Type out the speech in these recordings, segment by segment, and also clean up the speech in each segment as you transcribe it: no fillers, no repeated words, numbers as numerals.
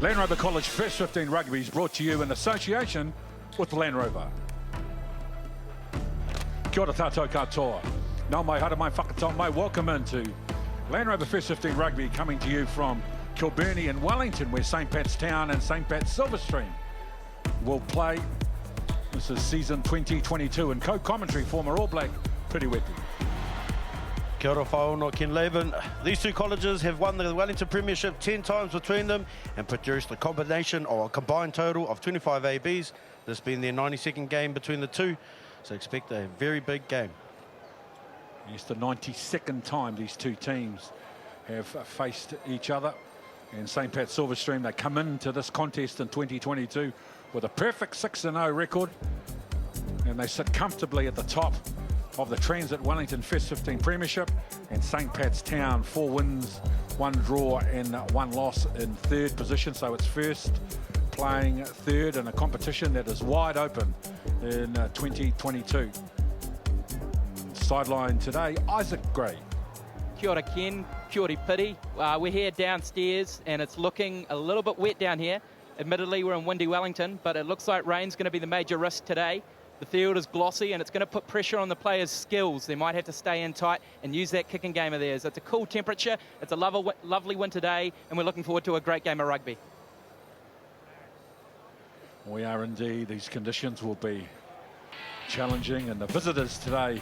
Land Rover College First 15 Rugby is brought to you in association with Land Rover. Kia ora tātou katoa. Nau mai, hara mai, whakatau mai. Welcome into Land Rover First 15 Rugby, coming to you from Kilburnie and Wellington, where St Pat's Town and St Pat's Silverstream will play. This is season 2022, and co-commentary former All Black Piri Wepi. Kia ora whaono Ken Laven. These two colleges have won the Wellington Premiership 10 times between them and produced a combination or a combined total of 25 ABs. This being their 92nd game between the two, so expect a very big game. It's the 92nd time these two teams have faced each other. And St Pat's Silverstream, they come into this contest in 2022 with a perfect 6-0 record, and they sit comfortably at the top of the Transit Wellington First 15 Premiership. And St Pat's Town, 4 wins, 1 draw and 1 loss in 3rd position, so it's first playing 3rd in a competition that is wide open in 2022. Sideline today, Isaac Gray. Kia ora Ken, kia ora Piri. We're here downstairs and it's looking a little bit wet down here. Admittedly, we're in windy Wellington, but it looks like rain's going to be the major risk today. The field is glossy and it's going to put pressure on the players' skills. They might have to stay in tight and use that kicking game of theirs. It's a cool temperature, it's a lovely winter day, and we're looking forward to a great game of rugby. We are indeed. These conditions will be challenging, and the visitors today,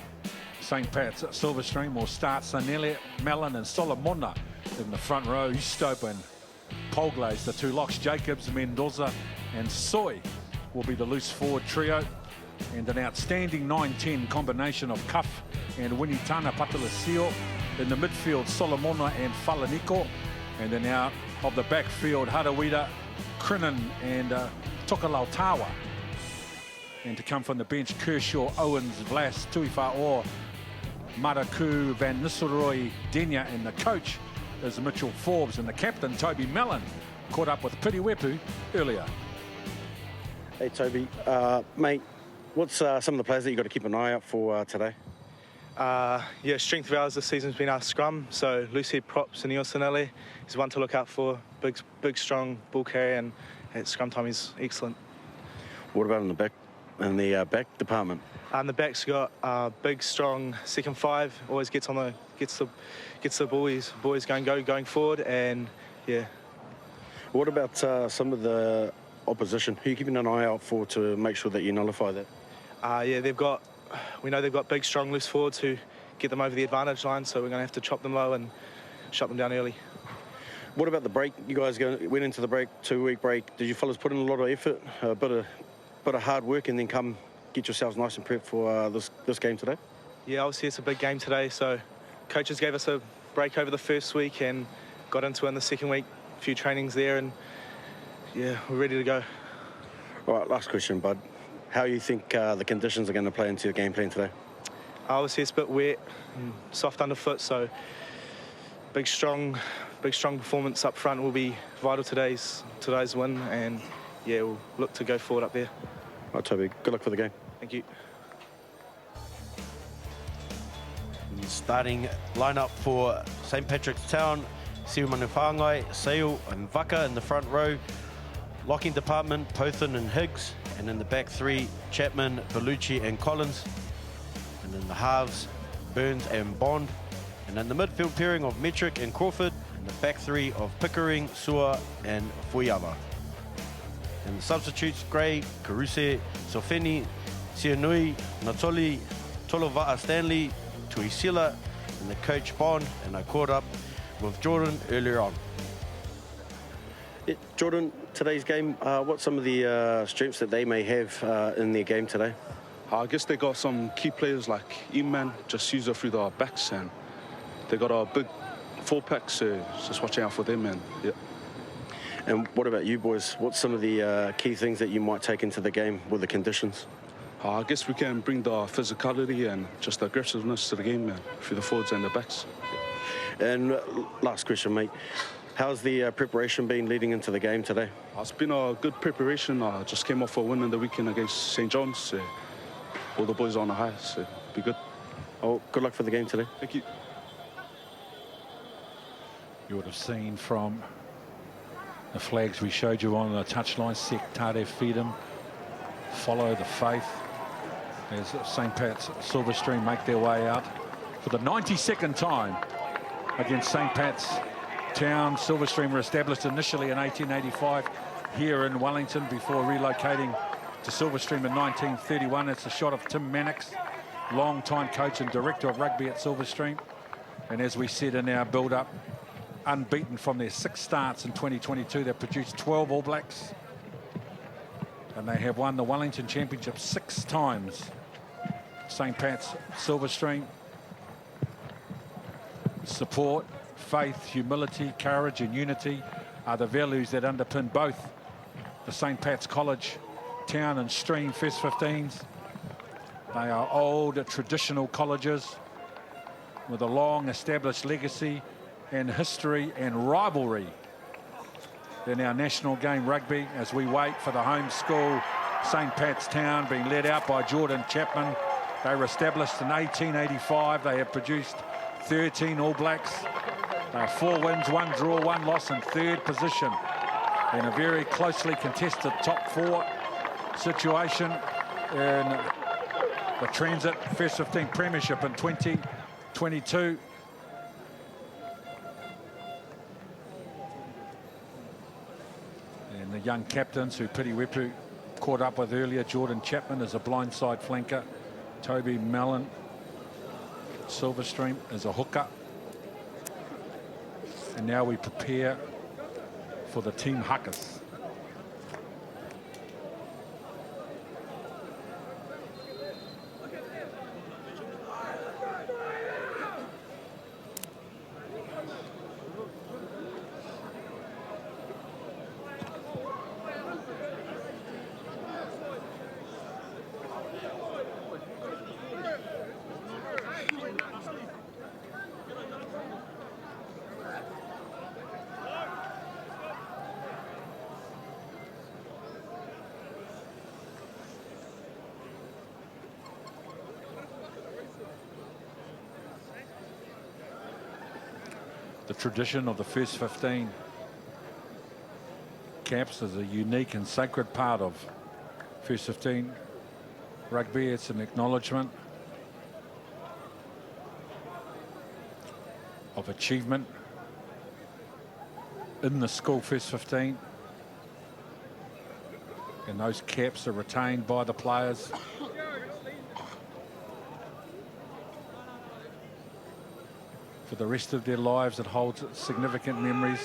St Pat's at Silverstream, will start Sanele, Mellon and Solomona in the front row. Eastope and Polglaze, the 2 locks. Jacobs, Mendoza and Soy will be the loose forward trio. And an outstanding 9-10 combination of Cuff and Winitana Patalasio. In the midfield, Solomona and Falaniko. And then out of the backfield, Harawira, Crinan and Tokalautawa. And to come from the bench, Kershaw, Owens, Vlas, Tuifa'o, Maraku, Van Nistelrooy, Denya, and the coach is Mitchell Forbes, and the captain, Toby Mellon, caught up with Piri Wepi earlier. Hey Toby, mate, what's some of the players that you've got to keep an eye out for today? Yeah, strength of ours this season's been our scrum, so loose head props and Sanele is one to look out for. Big, strong ball carrier, and at scrum time he's excellent. What about in the back? In the back department? The back's got big, strong second 5. Always gets the boys going forward, and yeah. What about some of the opposition? Who are you keeping an eye out for to make sure that you nullify that? Yeah, we know they've got big, strong loose forwards who get them over the advantage line, so we're going to have to chop them low and shut them down early. What about the break? You guys went into the break, 2-week break. Did you fellas put in a lot of effort, a bit of hard work, and then come get yourselves nice and prepped for this game today? Yeah, obviously it's a big game today, so coaches gave us a break over the first week and got into it in the second week. A few trainings there, and yeah, we're ready to go. All right, last question, bud. How do you think the conditions are going to play into your game plan today? Obviously it's a bit wet and soft underfoot, so big strong performance up front will be vital today's win, and yeah, we'll look to go forward up there. All right, Toby, good luck for the game. Thank you. Starting lineup for St Patrick's Town, Siumanu Whangai, Sale and Vaka in the front row. Locking department, Pothin and Higgs. And in the back 3, Chapman, Bellucci and Collins. And in the halves, Burns and Bond. And in the midfield pairing of Metric and Crawford. And the back 3 of Pickering, Sua and Fuyama. And the substitutes, Gray, Karuse, Sofeni, Sianui, Natoli, Tolova'a Stanley, Tuisila, and the coach Bond. And I caught up with Jordan earlier on. Yeah, Jordan, today's game, what's some of the strengths that they may have in their game today? I guess they got some key players like Iman, just use it through the backs, and they got a big 4-pack, so just watching out for them, man. Yeah. And what about you boys? What's some of the key things that you might take into the game with the conditions? I guess we can bring the physicality and just the aggressiveness to the game, man, through the forwards and the backs. And last question, mate. How's the preparation been leading into the game today? It's been a good preparation. I just came off a win in the weekend against St John's. So all the boys are on the high, so be good. Oh, good luck for the game today. Thank you. You would have seen from The flags we showed you on the touchline, Sek Tade Feedham, Follow the Faith. As St. Pat's Silverstream make their way out for the 92nd time against St. Pat's Town. Silverstream were established initially in 1885 here in Wellington before relocating to Silverstream in 1931. It's a shot of Tim Mannix, long-time coach and director of rugby at Silverstream. And as we said in our build-up, unbeaten from their 6 starts in 2022. They've produced 12 All Blacks. And they have won the Wellington Championship 6 times. St. Pat's Silverstream. Support, faith, humility, courage and unity are the values that underpin both the St. Pat's College, Town and Stream First 15s. They are old traditional colleges with a long established legacy and history and rivalry in our national game rugby, as we wait for the home school St. Pat's Town, being led out by Jordan Chapman. They were established in 1885. They have produced 13 All Blacks. They are 4 wins, 1 draw, 1 loss, in 3rd position in a very closely contested top 4 situation in the Transit First 15 Premiership in 2022. And the young captains who Piri Wepu caught up with earlier, Jordan Chapman is a blindside flanker, Toby Mellon, Silverstream is a hooker. And now we prepare for the team huckers. The tradition of the first 15 caps is a unique and sacred part of first 15 rugby. It's an acknowledgement of achievement in the school first 15, and those caps are retained by the players. For the rest of their lives, it holds significant memories.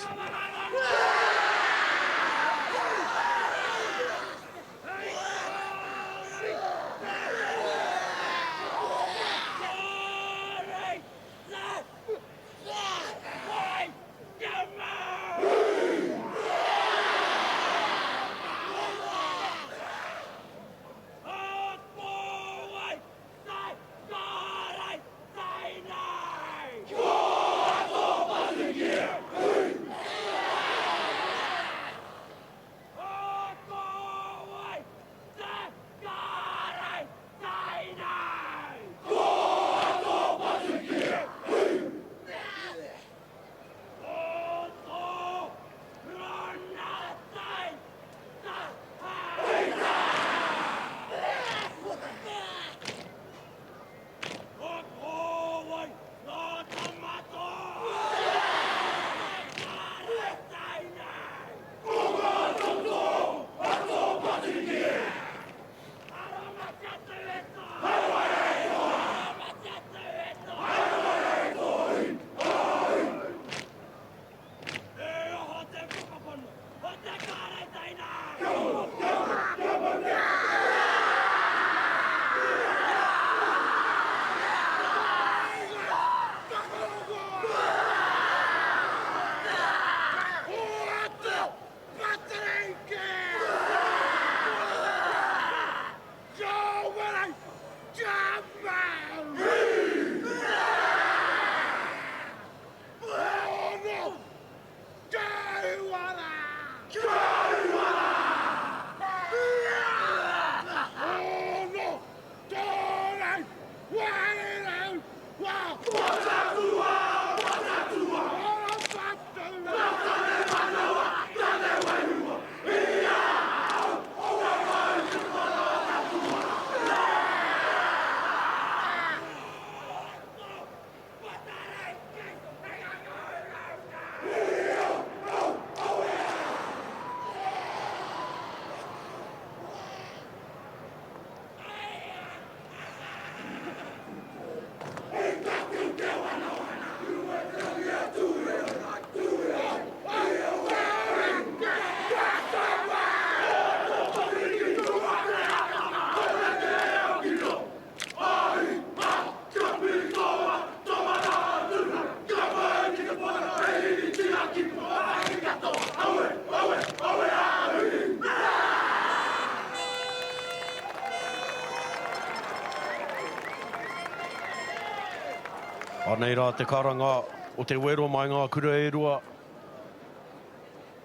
O nei rā te karanga o te wero mai ngā kura e rua.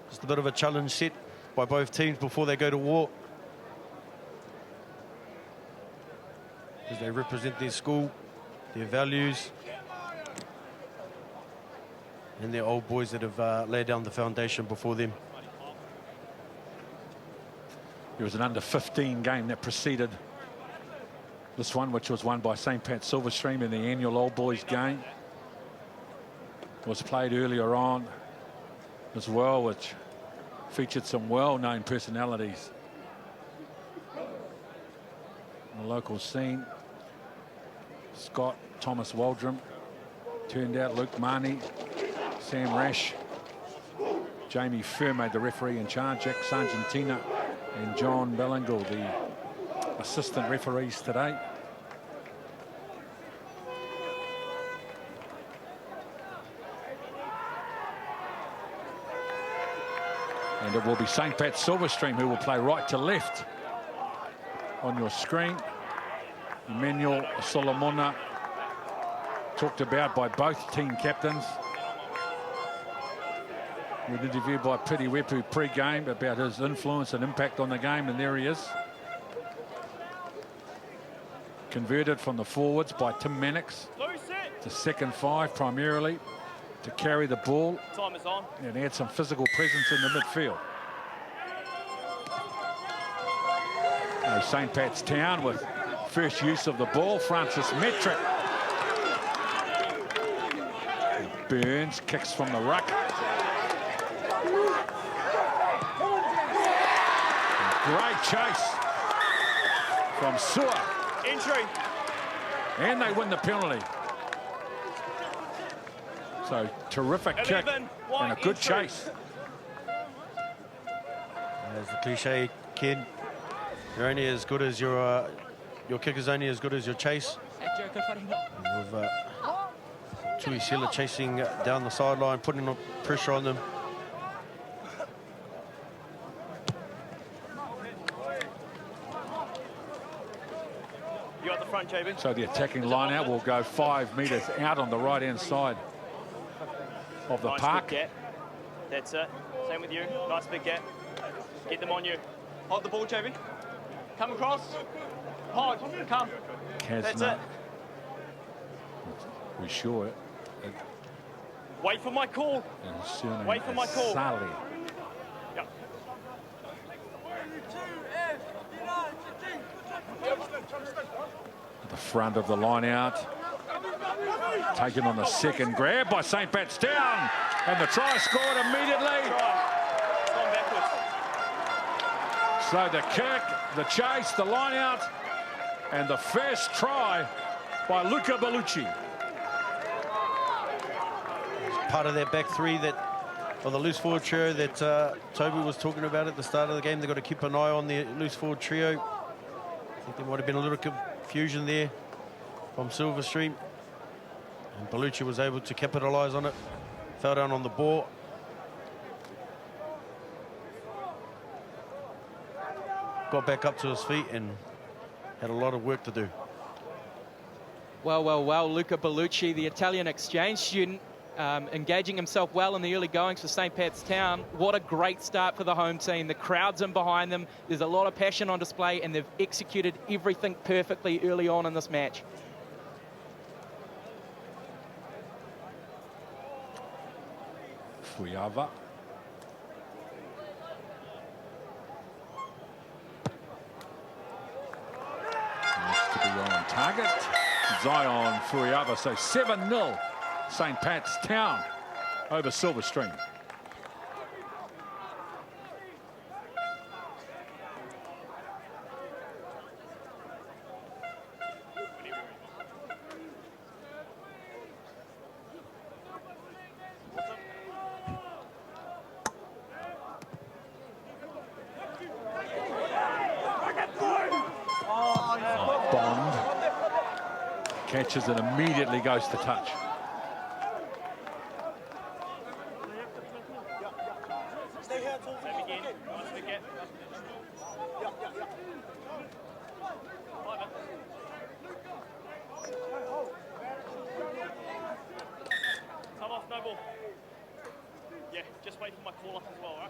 Just a bit of a challenge set by both teams before they go to war. As they represent their school, their values, and their old boys that have laid down the foundation before them. It was an under-15 game that preceded this one, which was won by St. Pat's Silverstream in the annual Old Boys game. It was played earlier on as well, which featured some well-known personalities in the local scene. Scott Thomas Waldron turned out, Luke Marnie, Sam Rash, Jamie Furmade, the referee in charge, Jack Sargentina and John Bellingle, the assistant referees today. And it will be St. Pat's Silverstream who will play right to left on your screen. Emmanuel Solomona, talked about by both team captains. We were interviewed by Piti Wepu pre-game about his influence and impact on the game, and there he is. Converted from the forwards by Tim Mannix to second five primarily to carry the ball and add some physical presence in the midfield. St. Pat's Town with first use of the ball. Francis Metric. Burns kicks from the ruck. Great chase from Sewer. Entry. And they win the penalty. So terrific kick and a good chase. As the cliche, Ken, you're only as good as your kick is only as good as your chase. And with Tuisila chasing down the sideline, putting pressure on them. You got the front, JB. So the attacking line out will go 5 metres out on the right-hand side of the nice park. Big gap. That's it. Same with you. Nice big gap. Get them on you. Hold the ball, JB. Come across. Hold. Come. That's it. We sure. Wait for my call. Wait for my call. Sally. Yep. At the front of the line out. Taken on the second grab by St. Pat's Town. And the try scored immediately. It's gone backwards. So the kick, the chase, the line out, and the first try by Luca Bellucci. Part of that back three or the loose forward trio that Toby was talking about at the start of the game. They've got to keep an eye on the loose forward trio. I think there might have been a little confusion there from Silverstream. And Bellucci was able to capitalise on it. Fell down on the ball. Got back up to his feet and had a lot of work to do. Well, Luca Bellucci, the Italian exchange student, engaging himself well in the early goings for St. Pat's Town. What a great start for the home team. The crowd's in behind them. There's a lot of passion on display, and they've executed everything perfectly early on in this match. Fuyava. Needs to be on target. Zion Fuyava. So 7-0 St. Pat's Town over Silverstream. Bond catches and immediately goes to touch. Just wait for my call up as well, right?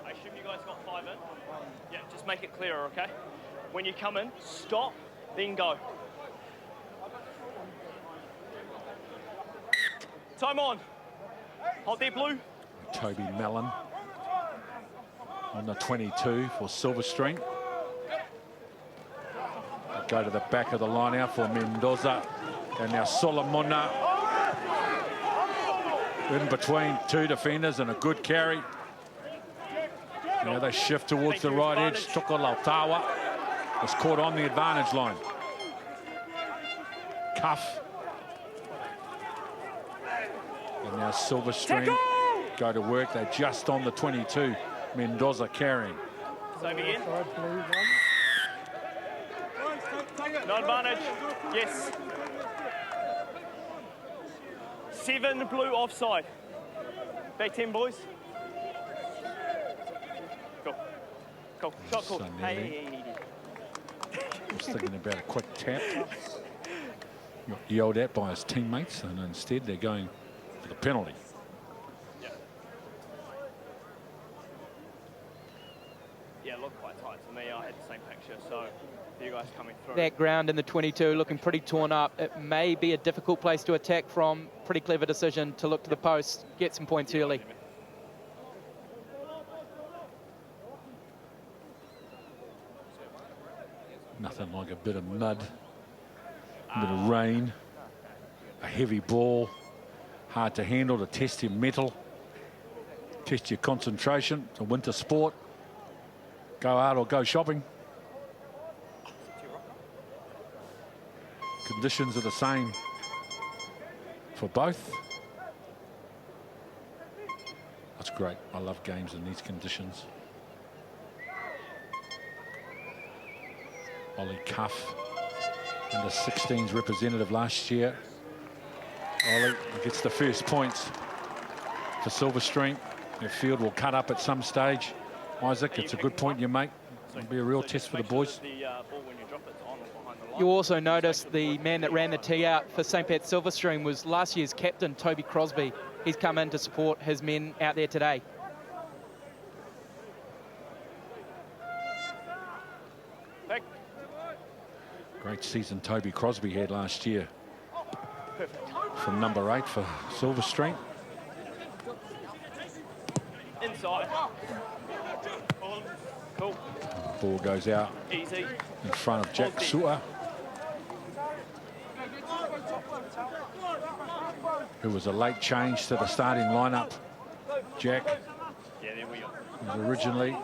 I assume you guys got 5 in? Yeah, just make it clearer, okay? When you come in, stop, then go. Time on. Hold there, Blue. Toby Mellon on the 22 for Silverstream. Go to the back of the line out for Mendoza. And now Solomona in between 2 defenders and a good carry. Now they shift towards the right edge. Toko Lautawa was caught on the advantage line. Cuff. And now Silverstream go to work. They're just on the 22. Mendoza carrying. Same again. No advantage. Yes. 7 Blue offside. Back 10, boys. Go. Go. Shot call. Hey. I was thinking about a quick tap. Got yelled at by his teammates, and instead they're going for the penalty. Yeah, it looked quite tight to me. I had the same picture, so you guys coming through. That ground in the 22 looking pretty torn up. It may be a difficult place to attack from. Pretty clever decision to look to the post, get some points early. Nothing like a bit of mud, a bit of rain, a heavy ball, hard to handle, to test your mettle, test your concentration. It's a winter sport. Go out or go shopping. Conditions are the same for both. That's great. I love games in these conditions. Ollie Cuff, under 16s representative last year. Ollie gets the first points for Silverstream. Their field will cut up at some stage. Isaac, it's a good point you make. It'll be a real test for the boys. You also notice the man that ran the tee out for St. Pat's Silverstream was last year's captain, Toby Crosby. He's come in to support his men out there today. Great season Toby Crosby had last year. From number 8 for Silverstream. Inside. Cool. Ball goes out Easy. in front of Jack Sua, who was a late change to the starting lineup. Jack Yeah, there we go. was originally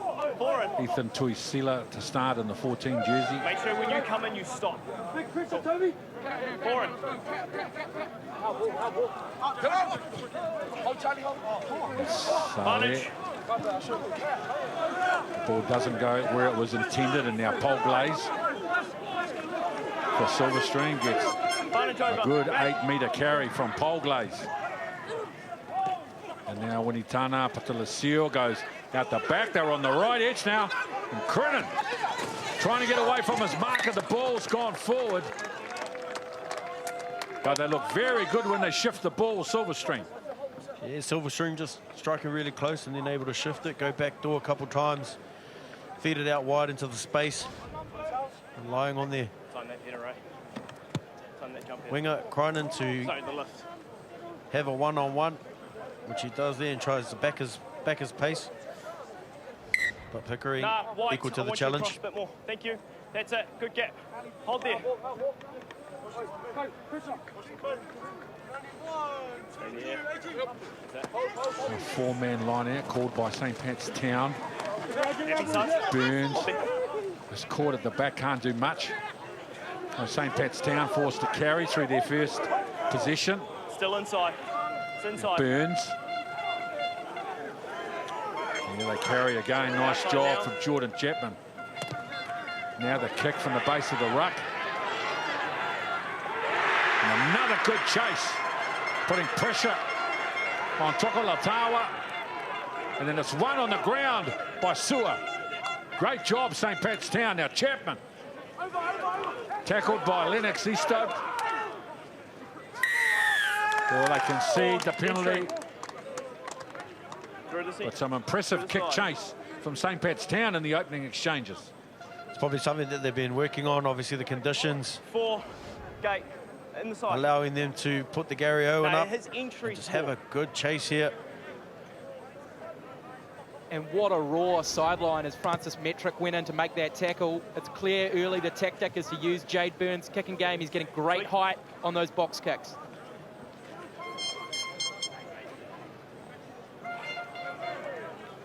Ethan Tuisila to start in the 14 jersey. Make sure when you come in, you stop. Cool. Foreign. So the ball doesn't go where it was intended, and now Paul Glaze for Silverstream gets a good 8-metre carry from Paul Glaze. And now Winitana Patalasio goes out the back. They're on the right edge now. And Crennan trying to get away from his marker. The ball's gone forward. But they look very good when they shift the ball, Silverstream. Yeah, Silverstream just striking really close and then able to shift it, go back door a couple times, feed it out wide into the space, and lying on there. Time that header, right? Time that jump header. Winger Cronin to Sorry, the lift. have a one-on-one, which he does there and tries to back his pace. But Pickering wide. equal to I the want you to challenge. cross a bit more. Thank you. That's it. Good gap. Hold there. A 4-man line out called by St. Pat's Town. Burns is caught at the back, can't do much. St. Pat's Town forced to carry through their first possession. Still inside. It's inside. Burns. And they carry again. Nice job from Jordan Chapman. Now the kick from the base of the ruck. And another good chase, putting pressure on Toko Lautawa. And then it's one on the ground by Sua. Great job, St. Pat's Town. Now Chapman Tackled by Lennox Eastoe. Well, they concede the penalty. But some impressive kick chase from St. Pat's Town in the opening exchanges. It's probably something that they've been working on. Obviously, the conditions 4, gate, in the side. allowing them to put the Gary Owen up. His entry Just have a good chase here. And what a raw sideline as Francis Metric went in to make that tackle. It's clear early the tactic is to use Jade Burns' kicking game. He's getting great height on those box kicks.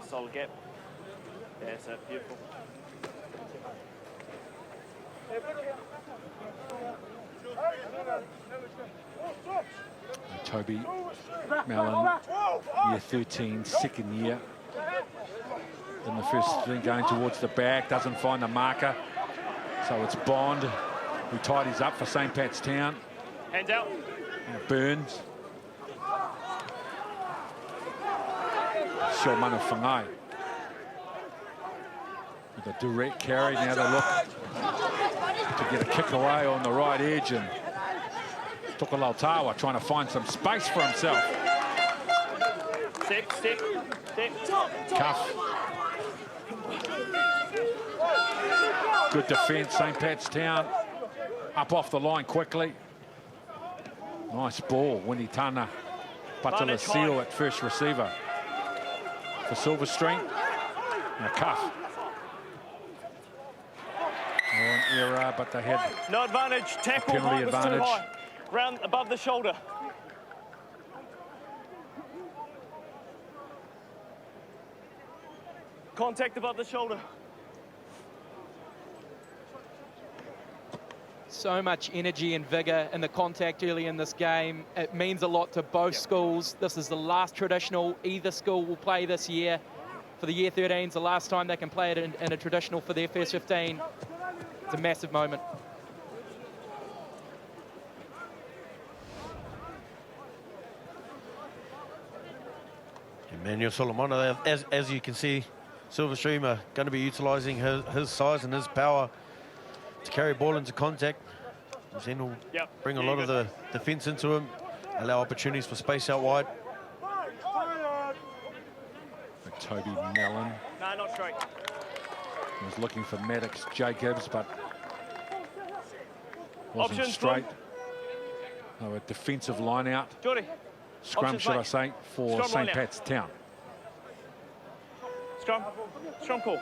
Solid gap. Yeah, that's it. Beautiful. Toby Mellon, year 13, second year. In the first thing going towards the back, doesn't find the marker. So it's Bond who tidies up for St. Pat's Town. Hands out. And Burns. Shomanu Whangai. With a direct carry, now they look to get a kick away on the right edge, and Tukalautāua trying to find some space for himself. Step. Cuff. Good defence, St. Pat's Town. Up off the line quickly. Nice ball, Winitana Patalasio at first receiver for Silverstream. Now Cuff. An error, but they had No advantage. Tackle penalty height was too advantage. high. Round above the shoulder. Contact above the shoulder. So much energy and vigour in the contact early in this game. It means a lot to both schools. This is the last traditional either school will play this year. For the year 13s, the last time they can play it in a traditional for their first 15. It's a massive moment. Emmanuel Solomona, as you can see, Silverstream are going to be utilising his size and his power to carry ball into contact. Then he'll bring a lot of the defence into him, allow opportunities for space out wide. Toby Mellon. No, not straight. He was looking for Maddox Jacobs, but wasn't Options, straight. Oh, a defensive line out. Jordy. Scrum, Options, should I mate. say, for Scrum line St. out. Pat's Town. Scrum call.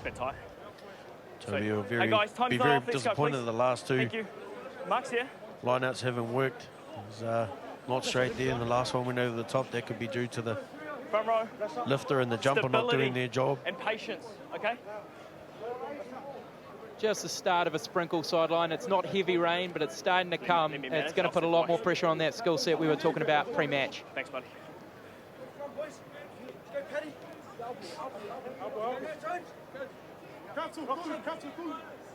Bit tight. So you'll Hey guys, time's be not very off. Let's go, disappointed please. that the last two Thank you. Mark's here. lineouts haven't worked. It was, not straight there, and the last one went over the top. That could be due to the Front row. lifter and the jumper not Stability doing their job. and patience, okay? Just the start of a sprinkle sideline. It's not heavy rain, but it's starting to come. Let me It's manage. going to I'll put a sit lot twice. more pressure on that skill set we were talking about pre-match. Thanks, buddy.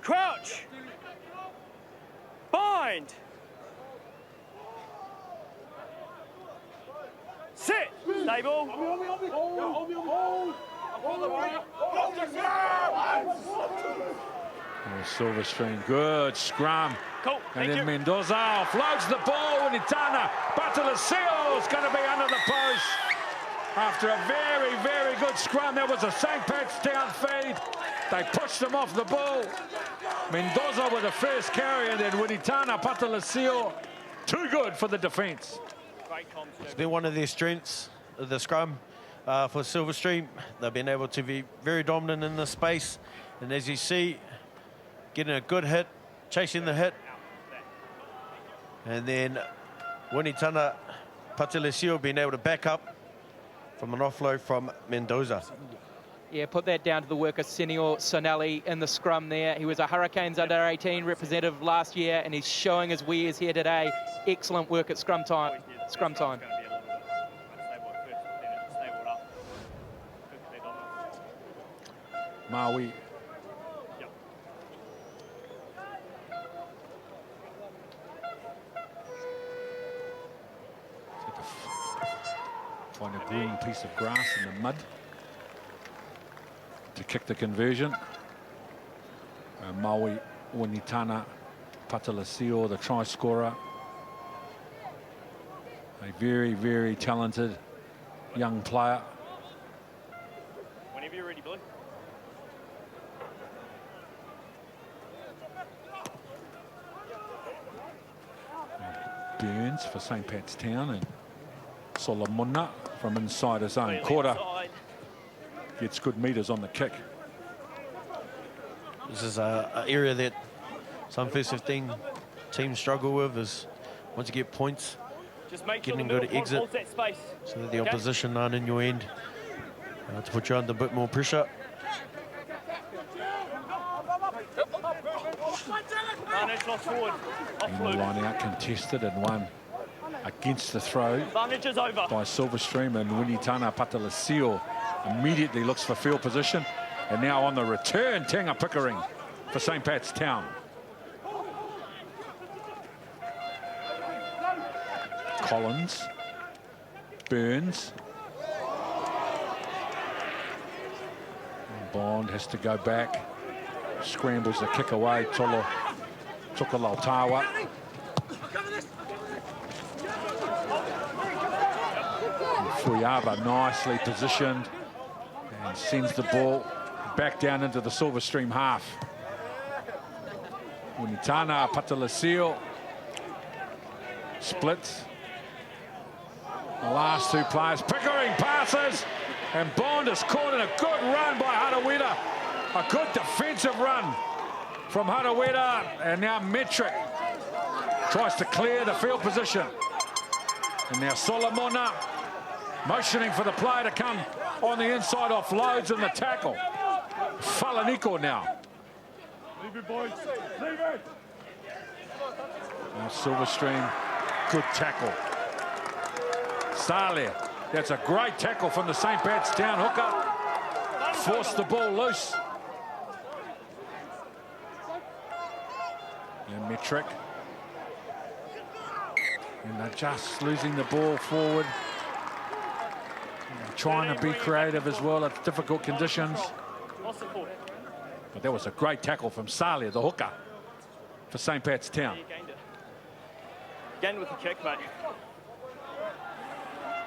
Crouch. Bind. Sit. Stable. Oh, Silverstream, good scrum. Cool. And Thank then you. Mendoza offloads the ball, and Itana Patalasio is going to be under the post. After a very, very good scrum, that was a St. Pat's Town feed. They pushed them off the ball. Mendoza with the first carry, and then Winitana Patalasio. Too good for the defence. Great comms. It's been one of their strengths, the scrum for Silverstream. They've been able to be very dominant in the space. And as you see, getting a good hit, chasing the hit. And then Winitana Patalasio being able to back up from an offload from Mendoza. Yeah, put that down to the work of Senor Sonelli in the scrum there. He was a Hurricanes under-18 representative last year, and he's showing his wares here today. Excellent work at scrum time. Scrum time. Maui. Find a green piece of grass in the mud. to kick the conversion. Maui Winitana Patalasio, the try scorer. A very, very talented young player. Whenever you're ready, Blue. Burns for St. Pat's Town, and Solomona from inside his own quarter gets good meters on the kick. This is an area that some first 15 teams struggle with, is once you get points, Just make getting sure a good exit holds that space. so that the opposition aren't in your end to put you under a bit more pressure. Advantage lost forward. In the line out, contested and won against the throw Advantage is over. by Silverstream, and Winitana Patalasio immediately looks for field position. And now on the return, Tanga Pickering for St. Pat's Town. Collins, Burns. And Bond has to go back, scrambles the kick away. Tolo Tukalautawa. Fuyava nicely positioned and sends the ball back down into the Silverstream half. Winitana Patalasio splits. The last two players. Pickering passes, and Bond is caught in a good run by Harawira. A good defensive run from Harawira, and now Metric tries to clear the field position. And now Solomona motioning for the player to come on the inside, offloads in the tackle. Falaniko now. Leave it, boys. Leave it. Now Silverstream, good tackle. Salia, that's a great tackle from the St. Pat's Town hooker. Forced the ball loose. And Metric. And they're just losing the ball forward. And trying to be creative as well at difficult conditions. But that was a great tackle from Salia, the hooker, for St. Pat's Town. Gained with the kick, mate.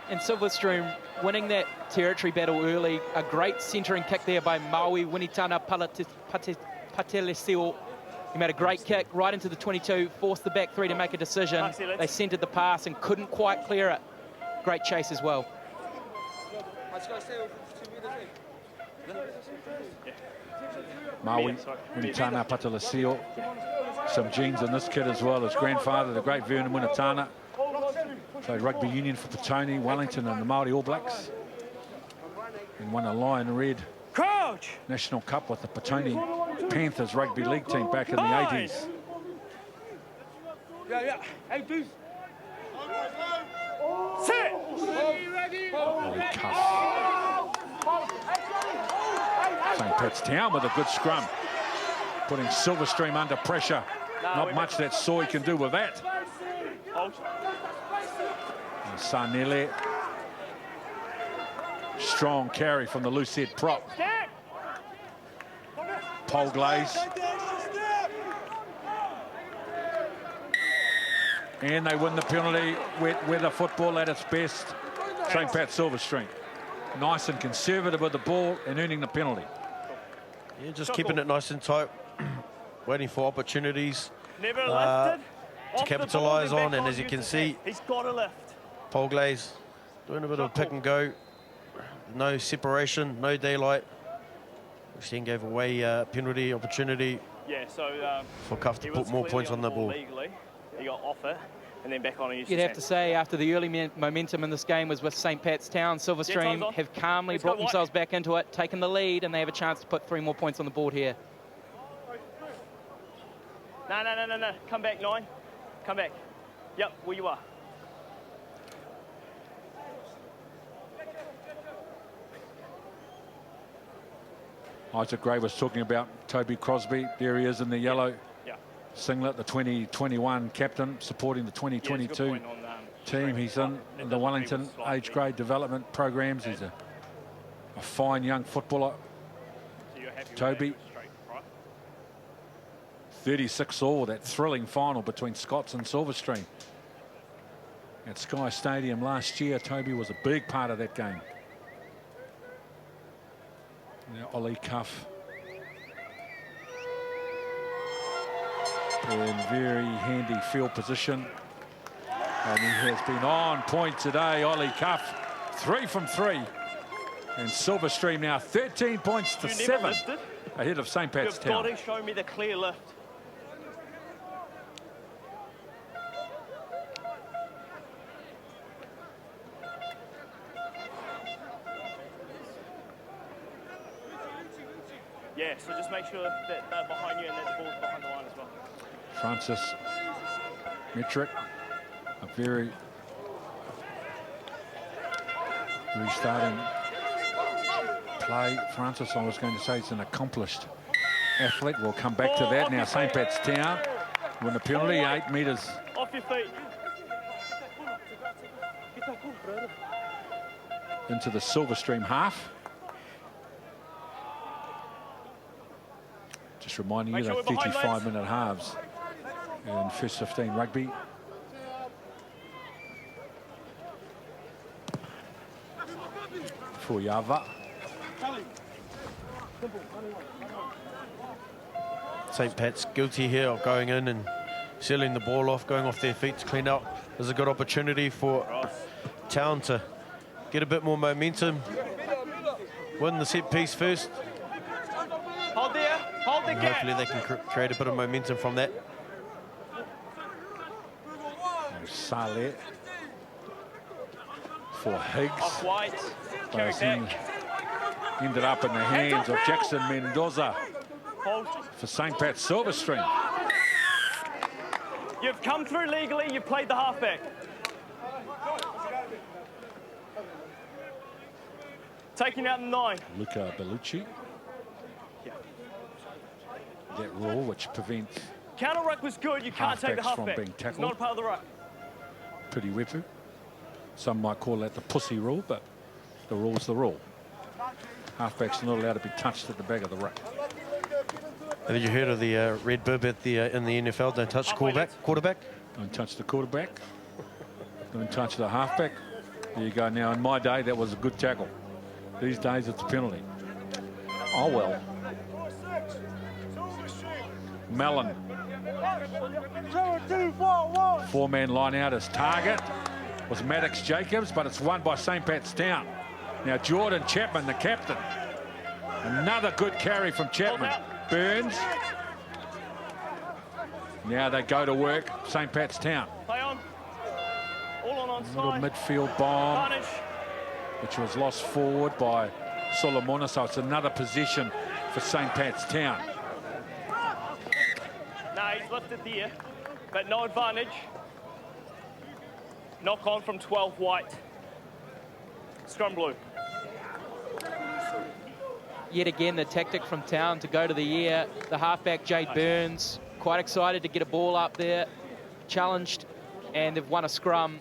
And Silverstream winning that territory battle early. A great centering kick there by Maui Winitana Patelesio. He made a great kick right into the 22, forced the back three to make a decision. They centered the pass and couldn't quite clear it. Great chase as well. Maui Winitana Patalasio. Some genes in this kid as well. His grandfather, the great Vernon Winitana, played rugby union for Petone, Wellington and the Māori All Blacks, and won a Lion Red National Cup with the Petone Panthers rugby league team back in the 80s. Early cuff. St. Pat's Town with a good scrum, putting Silverstream under pressure. Not much that Soy can do with that. And Sanele, strong carry from the loose head prop. Pole glaze. And they win the penalty. Wet weather football at its best. St. Pat Silverstream. Nice and conservative with the ball and earning the penalty. Yeah, just keeping it nice and tight, waiting for opportunities Never to capitalise on. And as you can see, he's got a lift. Pole glaze doing a bit of pick and go. No separation, no daylight, which then gave away penalty opportunity. Yeah, so for Cuff to put more points on the ball. Legally, he got off it and then back on and used You'd have to say after the early momentum in this game was with St. Pat's Town, Silverstream have calmly brought themselves back into it, taken the lead, and they have a chance to put 3 more points on the board here. No. Come back, 9. Come back. Yep, where you are. Isaac Gray was talking about Toby Crosby. There he is in the yellow singlet, the 2021 captain, supporting the 2022 team. He's in the Wellington age grade development programs. He's a fine young footballer. Toby. 36 all, that thrilling final between Scots and Silverstream at Sky Stadium last year. Toby was a big part of that game. Now Ollie Cuff in very handy field position, and he has been on point today. Ollie Cuff, 3 from 3, and Silverstream now 13 points to 7 ahead of St. Pat's Town. You've got to show me the clear lift. Yeah, so just make sure that they're behind you and that the ball's behind the line as well. Francis Metric, a very restarting play. Francis, I was going to say, is an accomplished athlete. We'll come back to that. Now St. Pat's Town win a penalty, 8 metres Off your feet. into the Silverstream half. Just reminding you that 35-minute halves in first 15 rugby. For Yava. St. Pat's guilty here of going in and sealing the ball off, going off their feet to clean out. There's a good opportunity for Town to get a bit more momentum, win the set piece first. Hold there, hold the And gap. hopefully they can create a bit of momentum from that. Saleh for Higgs. Off white. Carry But back. ended up in the hands of Jackson Mendoza Hold. for St. Pat's Silverstream. You've come through legally, you've played the halfback. Taking out the 9. Luca Bellucci. That rule which prevents Counter ruck was good, you can't take the halfbacks from halfback. being It's tackled. not a part of the ruck. pretty wepu. Some might call that the pussy rule, but the rule's the rule. Halfbacks are not allowed to be touched at the back of the ruck. Have you heard of the red bib at the in the NFL? Don't touch quarterback. Don't touch the quarterback. Don't touch the halfback. There you go. Now, in my day, that was a good tackle. These days, it's a penalty. Oh, well. Mellon. 4-man line out as target was Maddox Jacobs, but it's won by St. Pat's Town. Now, Jordan Chapman, the captain. Another good carry from Chapman. Burns. Now they go to work, St. Pat's Town. Play on. All on Little onside. midfield bomb, Advantage. which was lost forward by Solomona, so it's another possession for St. Pat's Town. No, he's lifted there, but no advantage. Knock on from 12 white. Scrum blue. Yet again, the tactic from Town to go to the air. The halfback, Jade Burns, quite excited to get a ball up there. Challenged, and they've won a scrum.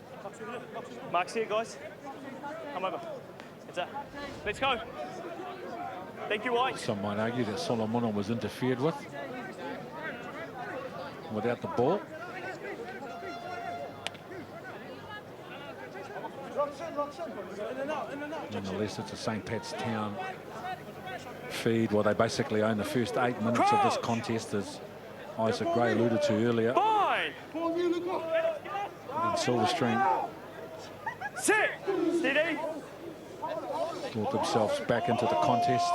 Mark's here, guys. Come over. It's a. Let's go. Thank you, White. Some might argue that Solomona was interfered with without the ball. Nonetheless, it's a St. Pat's Town feed. Well, they basically own the first 8 minutes of this contest, as Isaac Gray alluded to earlier. Fine. And Silverstream Sit. Steady. brought themselves back into the contest.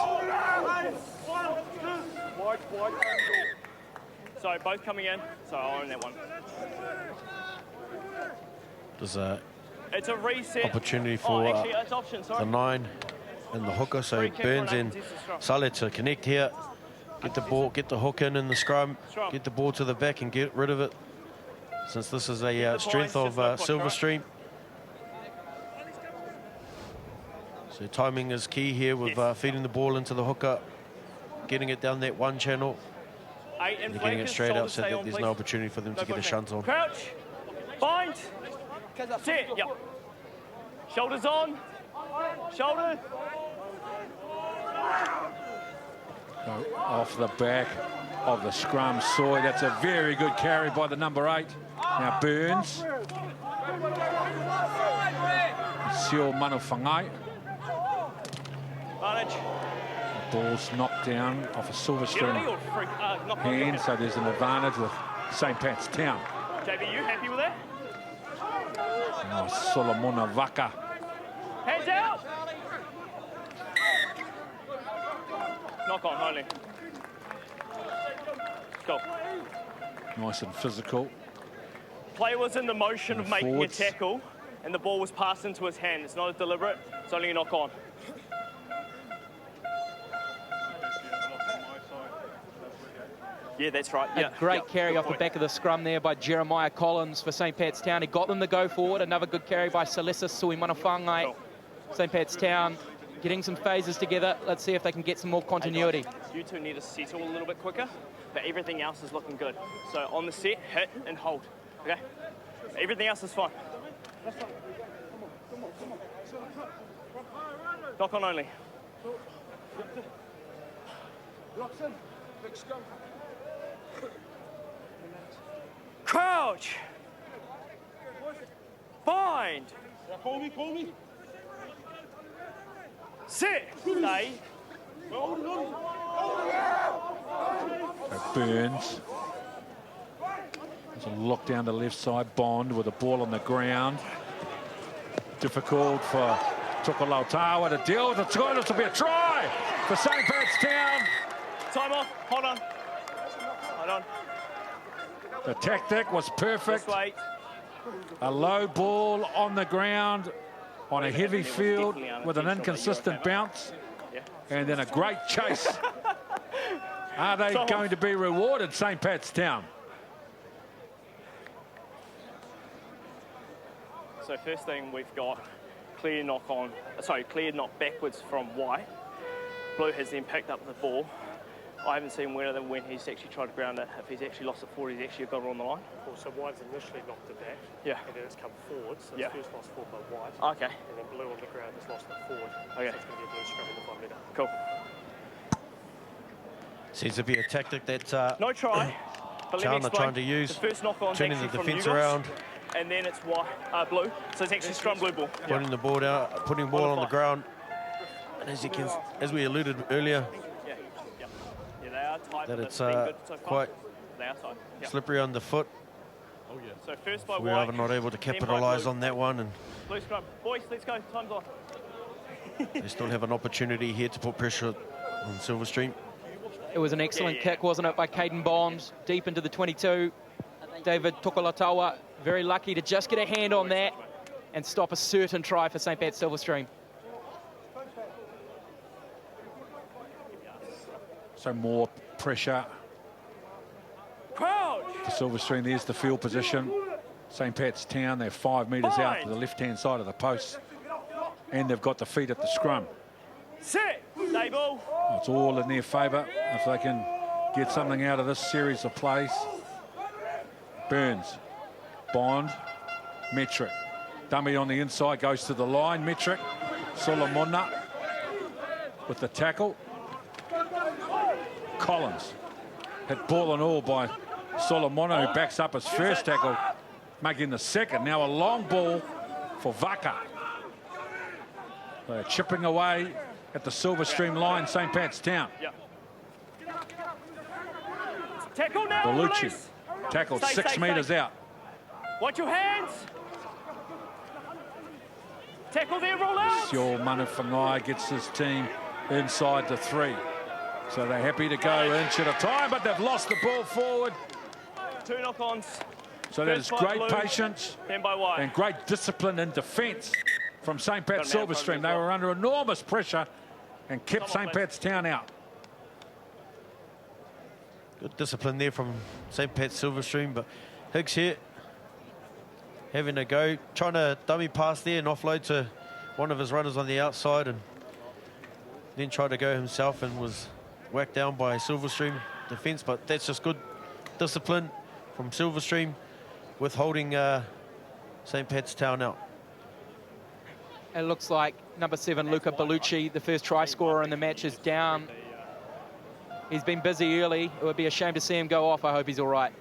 So both coming in. So I'll own that one. There's a It's a reset. opportunity for actually, it's option. the Sorry. 9 and the hooker, so Free kick Burns for an and uncontested scrum. Saleh to connect here, get the ball, get the hook in the scrum, Scrum. get the ball to the back and get rid of it, since this is a the strength points, of just no push, right? Silverstream. So timing is key here with Yes. feeding the ball into the hooker, getting it down that one channel, 8 and and getting it flankers, straight out shoulders so stay that on, there's please. no opportunity for them to get a pushing. shunt on. Crouch. Bind. Sit. Yep. Shoulders on. Shoulder. Go off the back of the scrum. Soy, that's a very good carry by the number 8. Now Burns. Sio Manawhangai. Advantage. The ball's knocked down off a Silverstream Penalty or free, knock on hand, kick. so there's an advantage with St. Pat's Town. JB, you happy with that? Oh, Solomona Vaka. Hands out! Knock on, only. Go. Nice and physical. Player was in the motion of making Forwards. a tackle, and the ball was passed into his hand. It's not a deliberate, it's only a knock on. Yeah, that's right. A Yeah. great Yeah, carry good off the point. back of the scrum there by Jeremiah Collins for St. Pat's Town. He got them to go forward. Another good carry by Salisa Suimanafangai. Cool. St. Pat's Town getting some phases together. Let's see if they can get some more continuity. Hey guys, you two need to settle a little bit quicker, but everything else is looking good. So on the set, hit and hold. Okay? Everything else is fine. Knock on only. Crouch. Bind. Call me. Sit. Stay. Burns. There's a look down the left side. Bond with the ball on the ground. Difficult for Tukalautawa to deal with. It's going to be a try for St. Pat's Town. Time off. Hold on. Hold on. The tactic was perfect. Just wait. A low ball on the ground on a heavy field with an inconsistent bounce. Yeah. And then a great chase. Are they going to be rewarded, St. Pat's Town? So first thing we've got clear knock on, clear knock backwards from White. Blue has then picked up the ball. I haven't seen when he's actually tried to ground it. If he's actually lost it forward, he's actually got it on the line. Well, so White's initially knocked it back. Yeah. And then it's come forward. So Yeah. it's first lost forward by White. Okay. And then Blue on the ground has lost it forward. Okay. So it's going to be a blue scrum in the 5 metre. Cool. Seems to be a tactic that No try. But let me Town are explain. trying to use, The first knock on turning the actually from defence you guys, around, and then it's White, Blue. So it's actually scrum blue ball. putting the ball down, putting the ball on the ground. And as you can, as we alluded earlier, Yeah. Yeah, they are tight. that but it's been good so far. quite They are tight. Yeah. slippery underfoot. So first by We White. are not able to then by capitalise Blue. on that one, and Blue scrum. Boys, let's go. Time's on. they still have an opportunity here to put pressure on Silverstream. It was an excellent kick, wasn't it, by Caden Bond, deep into the 22. David Tukolatawa, very lucky to just get a hand on that and stop a certain try for St. Pat's Silverstream. So more pressure Crouch. for Silverstream. There's the field position. St. Pat's Town, they're 5 metres out to Fine. the left-hand side of the post. And they've got the feet at the scrum. Sit. Stay ball. It's all in their favour if they can get something out of this series of plays. Burns, Bond, Metric. Dummy on the inside, goes to the line. Metric, Solomona with the tackle. Collins, hit ball and all by Solomona, who backs up his first tackle, making the second. Now a long ball for Vaka. They're chipping away at the Silverstream line, St. Pat's Town. Yeah. Tackle now. Bellucci Release. tackled Stay, 6 stay, metres stay. out. Watch your hands. Tackle there, roll out. Sio Manawhangai gets his team inside the 3. So they're happy to go inch at a time, but they've lost the ball forward. 2 knock-ons. So there's First by great Blue, patience then by White. and great discipline in defence from St. Pat's Got him out Silverstream. front They as well. were under enormous pressure and kept Come on, St. please. Pat's Town out. Good discipline there from St. Pat's Silverstream, but Higgs here having a go, trying to dummy pass there and offload to one of his runners on the outside, and then tried to go himself and was whacked down by Silverstream defence. But that's just good discipline from Silverstream with holding St. Pat's Town out. It looks like number 7, Luca Bellucci, the first try scorer in the match, is down. He's been busy early. It would be a shame to see him go off. I hope he's all right.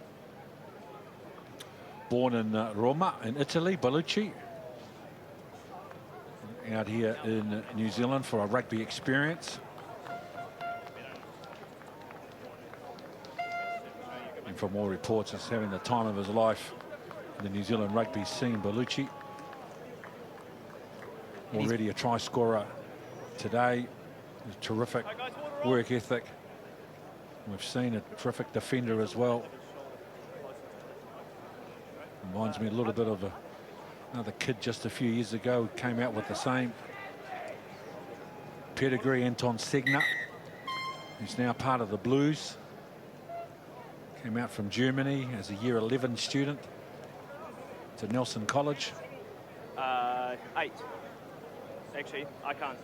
Born in Roma in Italy, Bellucci. Out here in New Zealand for a rugby experience. And from all reports, he's having the time of his life in the New Zealand rugby scene, Bellucci. Already a try scorer today. A terrific work ethic. We've seen a terrific defender as well. Reminds me a little bit of another kid just a few years ago who came out with the same pedigree, Anton Segner, who's now part of the Blues. Came out from Germany as a year 11 student to Nelson College. 8. Actually, I can't.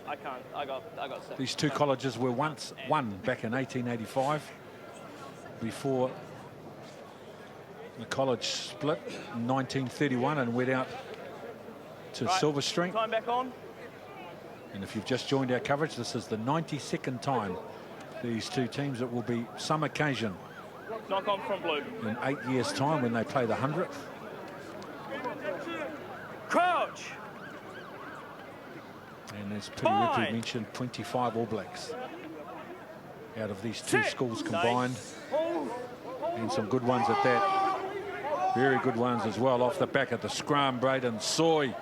I got 6. These two colleges were once one back in 1885 before the college split in 1931 and went out to Silverstream. Time back on. And if you've just joined our coverage, this is the 92nd time these two teams. It will be some occasion Knock on from blue. in 8 years' time when they play the 100th. Crouch. And as Piri Ripu mentioned, 25 All Blacks out of these two schools combined. And some good ones at that. Very good ones as well. Off the back of the scrum, Braden Soy.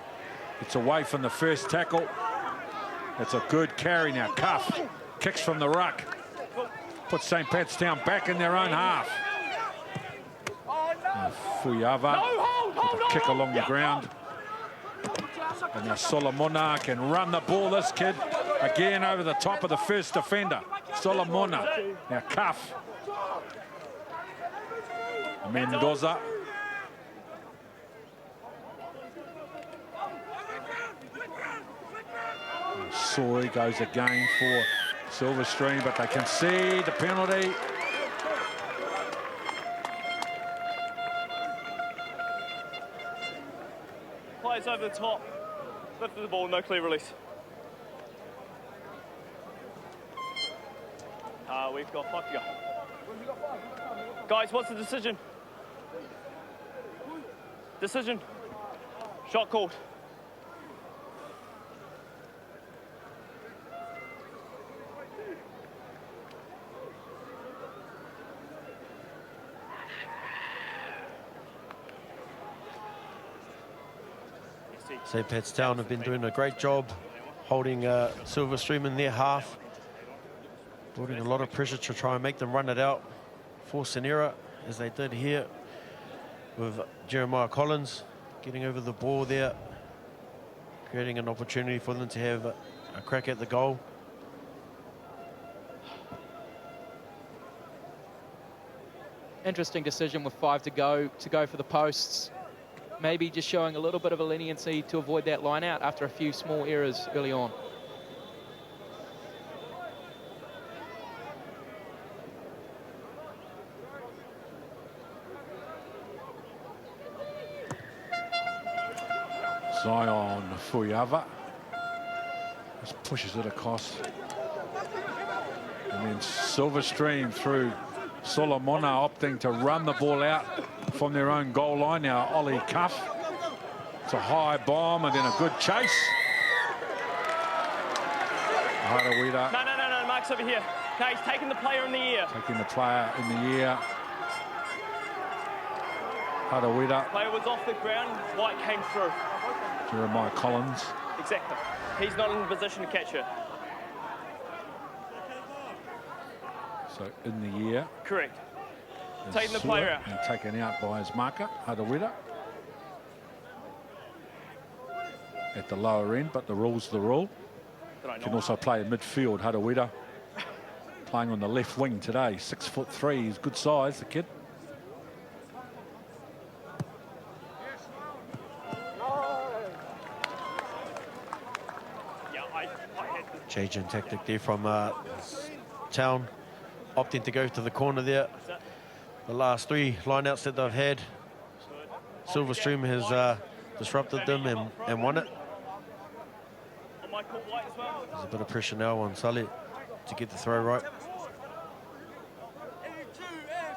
It's away from the first tackle. It's a good carry now. Cuff kicks from the ruck. Puts St. Pat's Town back in their own half. Fuyava with a kick along the ground. And now Solomona can run the ball. This kid again over the top of the first defender. Solomona. Now Cuff. Mendoza. Soy goes again for Silverstream, but they concede the penalty. Players over the top. Lifted the ball, no clear release. We've got 5 to go. Guys, what's the decision? Decision. Shot called. St. Pat's Town have been doing a great job holding Silverstream in their half, putting a lot of pressure to try and make them run it out, force an error, as they did here with Jeremiah Collins getting over the ball there, creating an opportunity for them to have a crack at the goal. Interesting decision with 5 to go for the posts. Maybe just showing a little bit of a leniency to avoid that line out after a few small errors early on. Zion Fuyava just pushes it across. And then Silverstream through Solomona opting to run the ball out from their own goal line. Now Ollie Cuff. It's a high bomb and then a good chase. Harawira. No, Mark's over here. No, he's taking the player in the ear. Taking the player in the ear. Harawira. Player was off the ground, White came through. Jeremiah Collins. Exactly. He's not in the position to catch it. So in the ear. Correct. Taking the player out. And taken out by his marker, Harawira. At the lower end, but the rule's the rule. Can also play in midfield, Harawira. Playing on the left wing today, 6'3", he's good size, the kid. Change in tactic there from Town, opting to go to the corner there. The last 3 lineouts that they've had, Silverstream has disrupted them and won it. There's a bit of pressure now on Sully to get the throw right.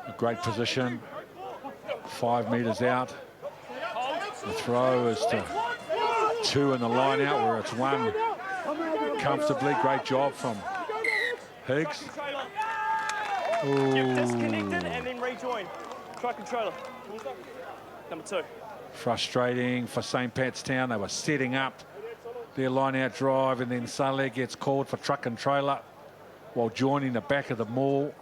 A great position. 5 metres out. The throw is to 2 in the line out where it's 1 comfortably. Great job from Higgs. Get disconnected and then rejoin. Try controller. Number 2. Frustrating for St. Pat's Town. They were setting up their line-out drive, and then Saleh gets called for truck and trailer while joining the back of the maul.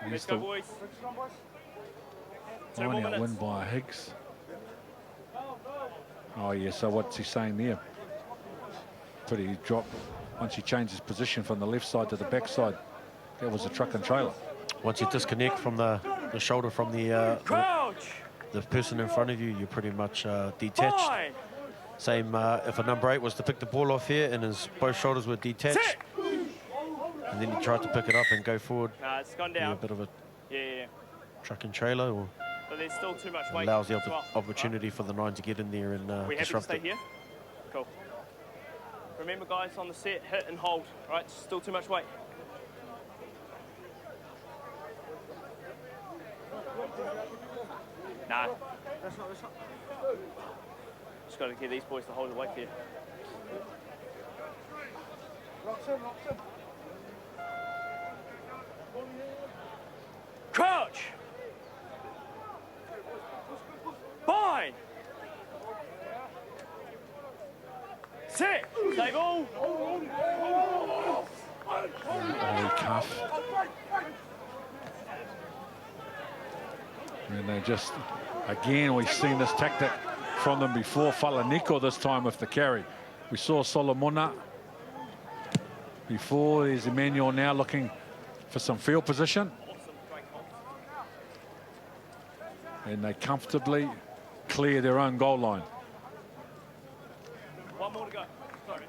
Let's go, boys. 2 more Line-out minutes. win by Higgs. Oh, yeah, so what's he saying there? Pretty drop once he changed his position from the left side to the back side. That was a truck and trailer. Once you disconnect from the shoulder from the person in front of you, you're pretty much detached. Fine. Same if a number 8 was to pick the ball off here and his both shoulders were detached, Sit. and then he tried to pick it up and go forward. Nah, it's gone Yeah, down. a bit of a Yeah. truck and trailer, or But there's still too much weight. allows the as well. opportunity for the 9 to get in there and We happy to disrupt stay it. here? Cool. Remember, guys, on the set, hit and hold. Right, still too much weight. Nah. Just got to get these boys to hold the weight for you. Crouch. Bind. Sit. Table. Ollie cuff. And they just, again, we've seen this tactic from them before. Falaniko this time with the carry. We saw Solomona before. There's Emmanuel now looking for some field position. And they comfortably clear their own goal line. 1 more to go. Sorry.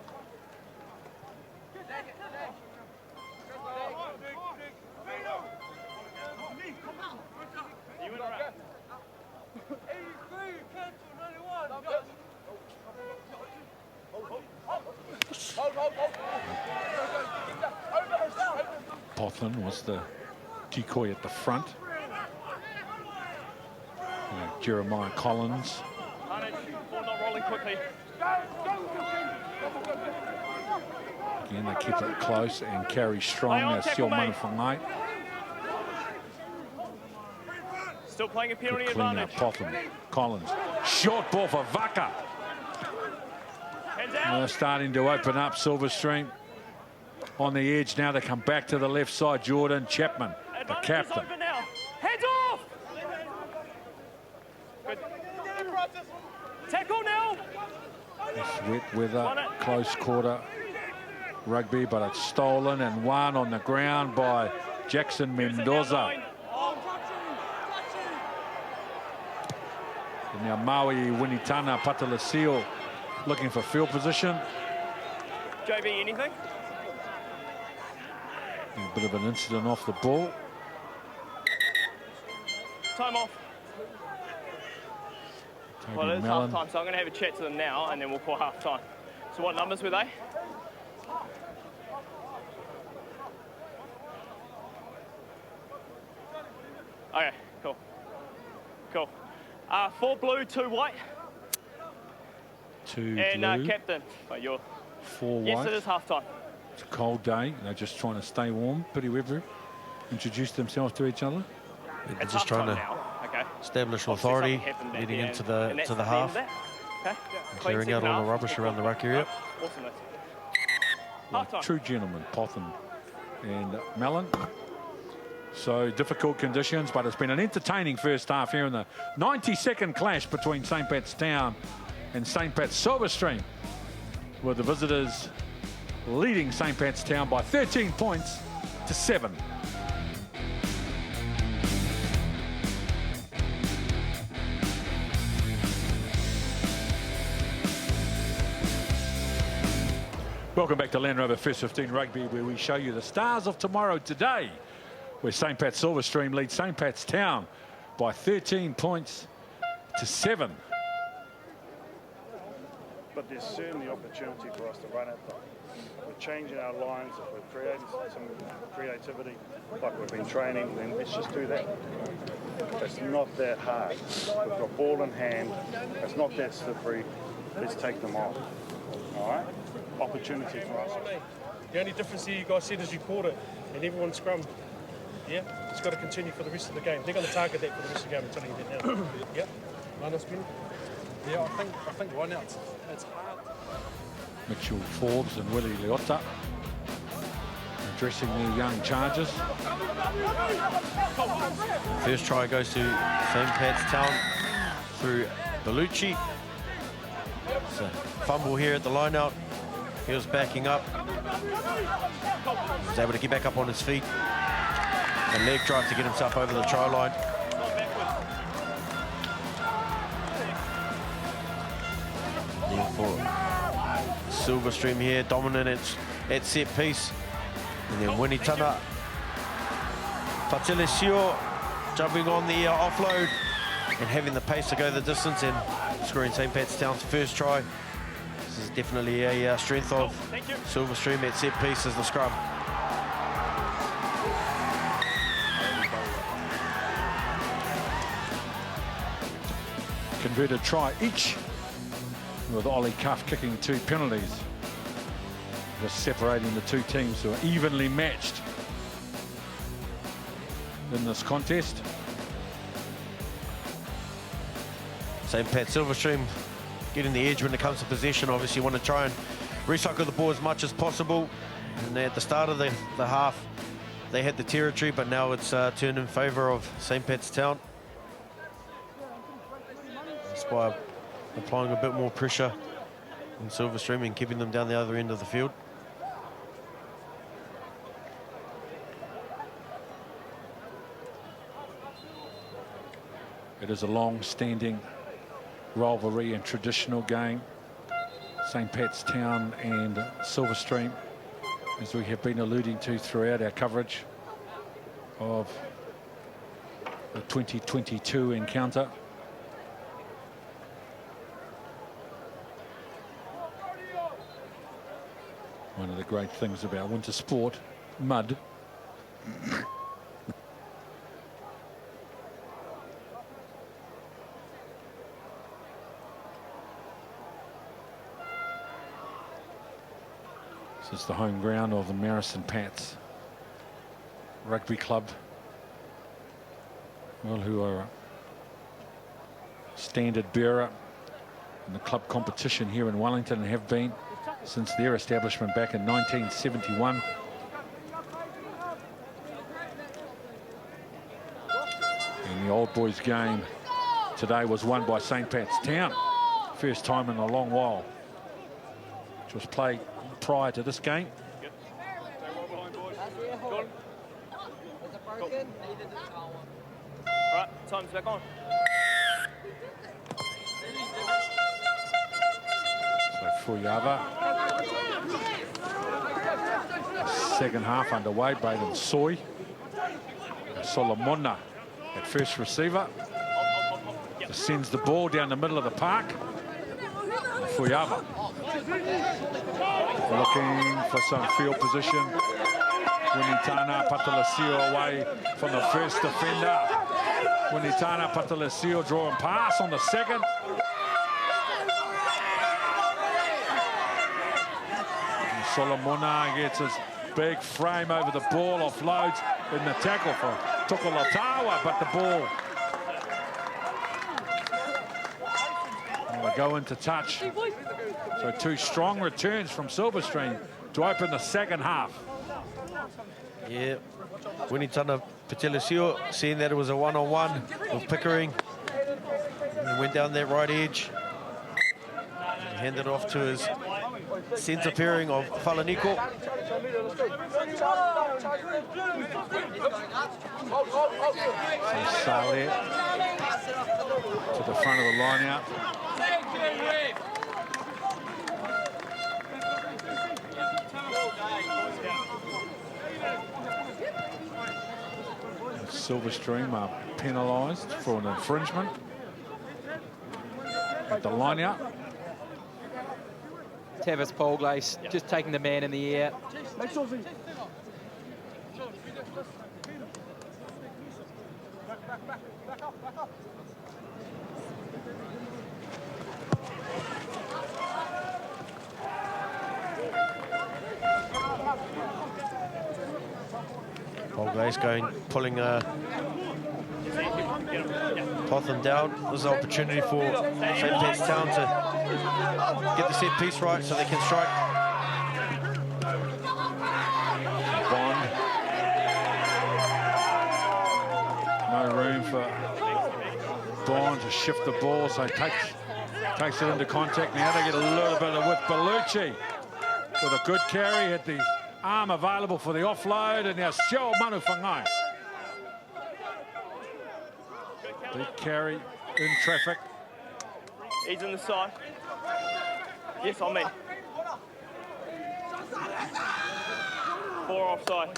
You interact. Pothan was the decoy at the front. Jeremiah Collins. Ball not rolling quickly. Again, they keep it close and carry strong. Play on, As tackle, Siomanu mate. Whangai. Still playing a penalty Good clean advantage. up, Potham. Collins. Short ball for Vaka. Hands They're out. starting to open up. Silverstream on the edge now. They come back to the left side. Jordan Chapman, the Advantage is captain. open now. Hands off. Good. Tackle now. It's wet weather, close quarter rugby, but it's stolen and won on the ground by Jackson Mendoza. And now Maui Winitana Patalasio looking for field position. JB, anything? A bit of an incident off the ball. Time off. Toby Well, it is Mellon. half time, so I'm going to have a chat to them now, and then we'll call half time. So what numbers were they? Okay, cool. Cool. 4 blue, 2 white. 2 And blue, captain. Oh, you're... 4 Yes, white. it is half time. It's a cold day. They're just trying to stay warm. Piri Weber introduce themselves to each other. They're It's just half trying time to now. Okay. establish Obviously authority something happened at leading the into end, and the that's to the end half, of that. Okay. clearing Clean out second all the half. rubbish around the ruck area. Awesome, mate. Like Half-time. true gentlemen, Potham and Mellon. So difficult conditions, but it's been an entertaining first half here in the 92nd clash between St. Pat's Town and St. Pat's Silverstream, with the visitors leading St. Pat's Town by 13 points to 7. Welcome back to Land Rover First 15 Rugby, where we show you the stars of tomorrow today, where St. Pat's Silverstream leads St. Pat's Town by 13 points to 7. but there's certainly opportunity for us to run it. We're changing our lines, if we're creating some creativity, like we've been training, then let's just do that. It's not that hard. We've got ball in hand, it's not that slippery, let's take them on. All right? Opportunity for us. The only difference here, you guys said, is you caught it and everyone scrummed. Yeah? It's got to continue for the rest of the game. They're going to target that for the rest of the game, I'm telling you that now. Yeah? Understand? Yeah, I think right now it's hard. Mitchell Forbes and Willie Leota addressing their young charges. First try goes to St. Pat's Town through Bellucci. So fumble here at the line out. He was backing up. He was able to get back up on his feet. And leg drive to get himself over the try line. Then for Silverstream here, dominant at set piece. And then Winnie Tana. Fatilesio jumping on the offload and having the pace to go the distance and scoring St. Pat's Town's first try. This is definitely a strength of Silverstream at set piece as the scrum. Converted try each, with Ollie Cuff kicking 2 penalties. Just separating the two teams who are evenly matched in this contest. St. Pat Silverstream getting the edge when it comes to possession. Obviously want to try and recycle the ball as much as possible. And at the start of the half, they had the territory, but now it's turned in favour of St. Pat's Town. Just by applying a bit more pressure on Silverstream and keeping them down the other end of the field. It is a long-standing rivalry and traditional game. St. Pat's Town and Silverstream, as we have been alluding to throughout our coverage of the 2022 encounter. One of the great things about winter sport, mud. This is the home ground of the Marison Pats Rugby Club, well, who are a standard bearer in the club competition here in Wellington and have been since their establishment back in 1971. And the old boys game today was won by St. Pat's Town, first time in a long while, which was played prior to this game. All right, time's back on. So Fuyava. Second half underway. Braden Soy. Solomona at first receiver. Just sends the ball down the middle of the park. Fuyava looking for some field position. Winitana Patalasio away from the first defender. Winitana Patalasio drawing pass on the second. And Solomona gets his big frame over the ball, offloads in the tackle for Tukulatawa, but the ball will go into touch. So two strong returns from Silverstream to open the second half. Yeah, Winitana Patelisio seeing that it was a one-on-one with Pickering. He went down that right edge. And handed it off to his centre pairing of Falaniko. So Saleh to the front of the line out. Silverstream are penalised for an infringement at the line out. Tavis Polglace just taking the man in the air. Polglace pulling Potham down. This is an opportunity for St. Pat's Town to get the set piece right so they can strike. Bond. No room for Bond to shift the ball, so takes it into contact. Now they get a little bit with Bellucci with a good carry, had the arm available for the offload, and now Shell Manu Whangai. Big carry in traffic. He's in the side. Yes, on me. 4 offside.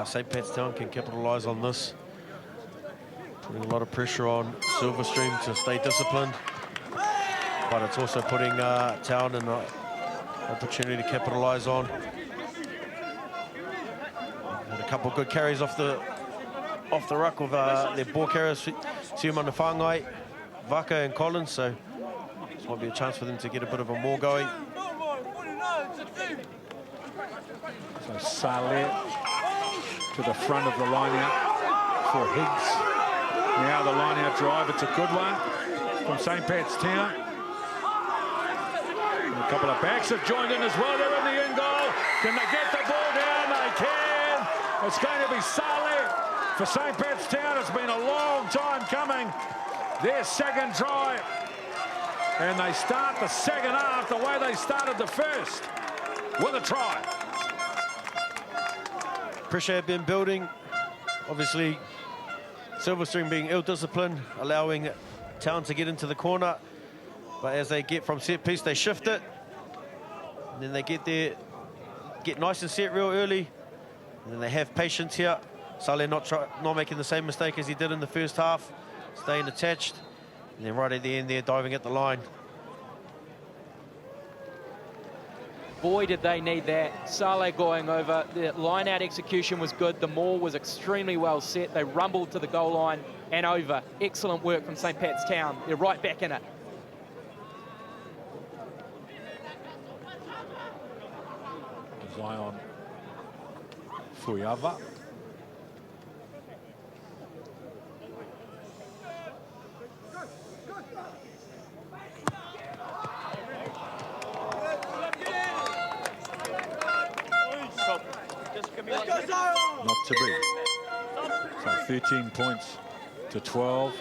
St. Pat's Town can capitalise on this. Putting a lot of pressure on Silverstream to stay disciplined. But it's also putting Town in an opportunity to capitalise on. And a couple of good carries off the ruck with their ball carriers, Siumana Whangai, Vaka and Collins, so this might be a chance for them to get a bit of a more going. So Saleh to the front of the line-out for Higgs. Now the line-out drive, it's a good one from St. Pat's Town. And a couple of backs have joined in as well. They're in the in goal. Can they get the ball down? They can. It's going to be Saleh for St. Pat's Town. It's been a long time coming. Their second try. And they start the second half the way they started the first, with a try. Pressure had been building. Obviously, Silverstream being ill-disciplined, allowing Town to get into the corner. But as they get from set piece, they shift it. And then they get nice and set real early. And then they have patience here. Saleh not making the same mistake as he did in the first half, staying attached. And then right at the end there, diving at the line. Boy, did they need that. Saleh going over. The line-out execution was good. The maul was extremely well set. They rumbled to the goal line and over. Excellent work from St. Pat's Town. They're right back in it. Zion Fuyava. Not to be. So 13 points to 12.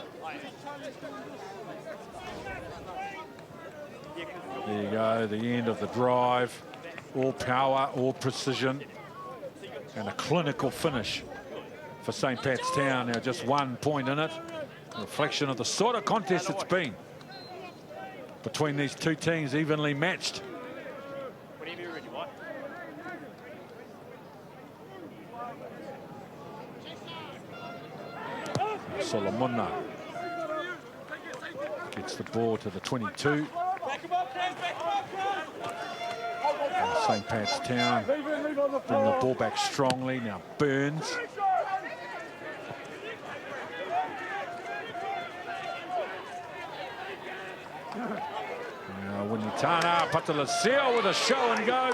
There you go, the end of the drive. All power, all precision, and a clinical finish for St. Pat's Town. Now just 1 point in it. A reflection of the sort of contest it's been between these two teams, evenly matched. Solomona gets the ball to the 22. St. Pat's Town bring the ball back strongly. Now Burns. Now Winitana Patalasio with a show and go.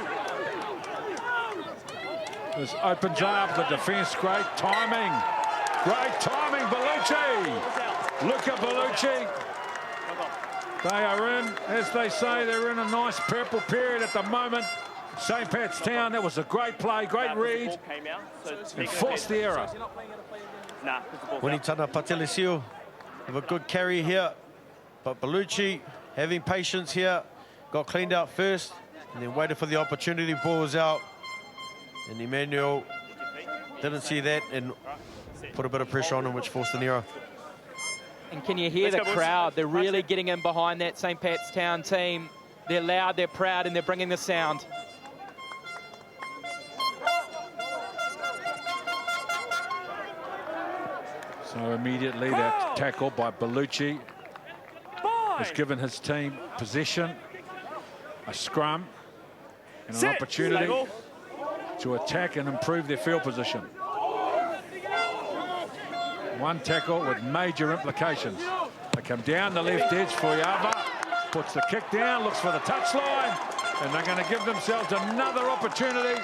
This opens up the defence. Great timing. Great timing, Bellucci. Luca Bellucci. They are in, as they say, they're in a nice purple period at the moment. St. Pat's Town, that was a great play, great read, and forced the error. Winitana Patelesio have a good carry here, but Bellucci having patience here, got cleaned out first, and then waited for the opportunity. Ball was out, and Emmanuel didn't see that and put a bit of pressure on him, which forced an error. And can you hear the crowd? They're really getting in behind that St. Pat's Town team. They're loud, they're proud, and they're bringing the sound. So immediately that tackle by Bellucci has given his team possession, a scrum, and an opportunity to attack and improve their field position. One tackle with major implications. They come down the left edge for Yava, puts the kick down, looks for the touchline, and they're going to give themselves another opportunity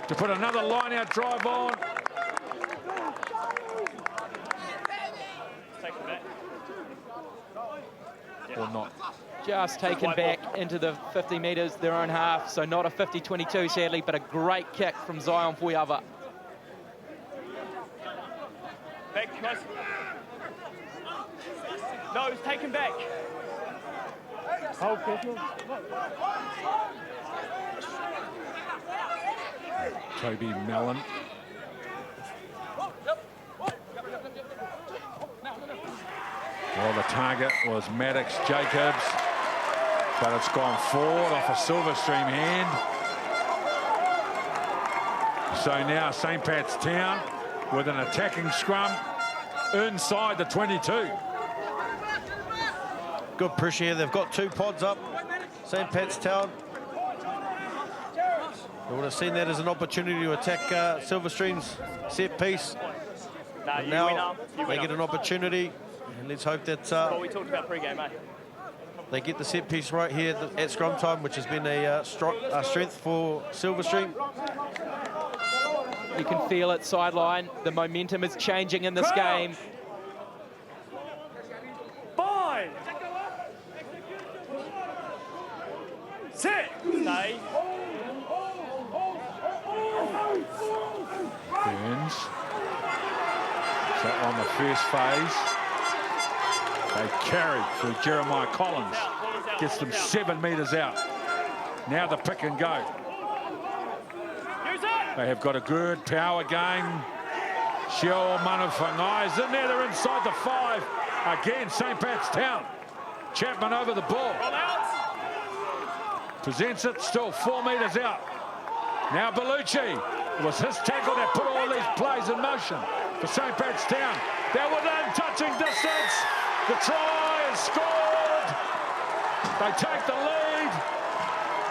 to put another line-out drive on. Or not. Just taken back into the 50 metres, their own half, so not a 50-22 sadly, but a great kick from Zion Fuyava. Back, close. No, it's taken back. Toby Mellon. Well, the target was Maddox Jacobs, but it's gone forward off a Silverstream hand. So now St. Pat's Town with an attacking scrum inside the 22. Good pressure here. They've got 2 pods up. St. Pat's Town. They would have seen that as an opportunity to attack Silverstream's set piece. Nah, Now they get an opportunity, and let's hope that what we talked about pre-game, mate. they get the set piece right here at scrum time, which has been a strength for Silverstream. You can feel it sideline. The momentum is changing in this game. Fine. Sit. Stay. Burns. So on the first phase, they carry through Jeremiah Collins. Gets them 7 metres out. Now the pick and go. They have got a good power game. Shio Manufangai's in there. They're inside the 5. Again, St. Pat's Town. Chapman over the ball. Presents it, still 4 metres out. Now Bellucci. It was his tackle that put all these plays in motion for St. Pat's Town. They're within touching distance. The try is scored. They take the lead.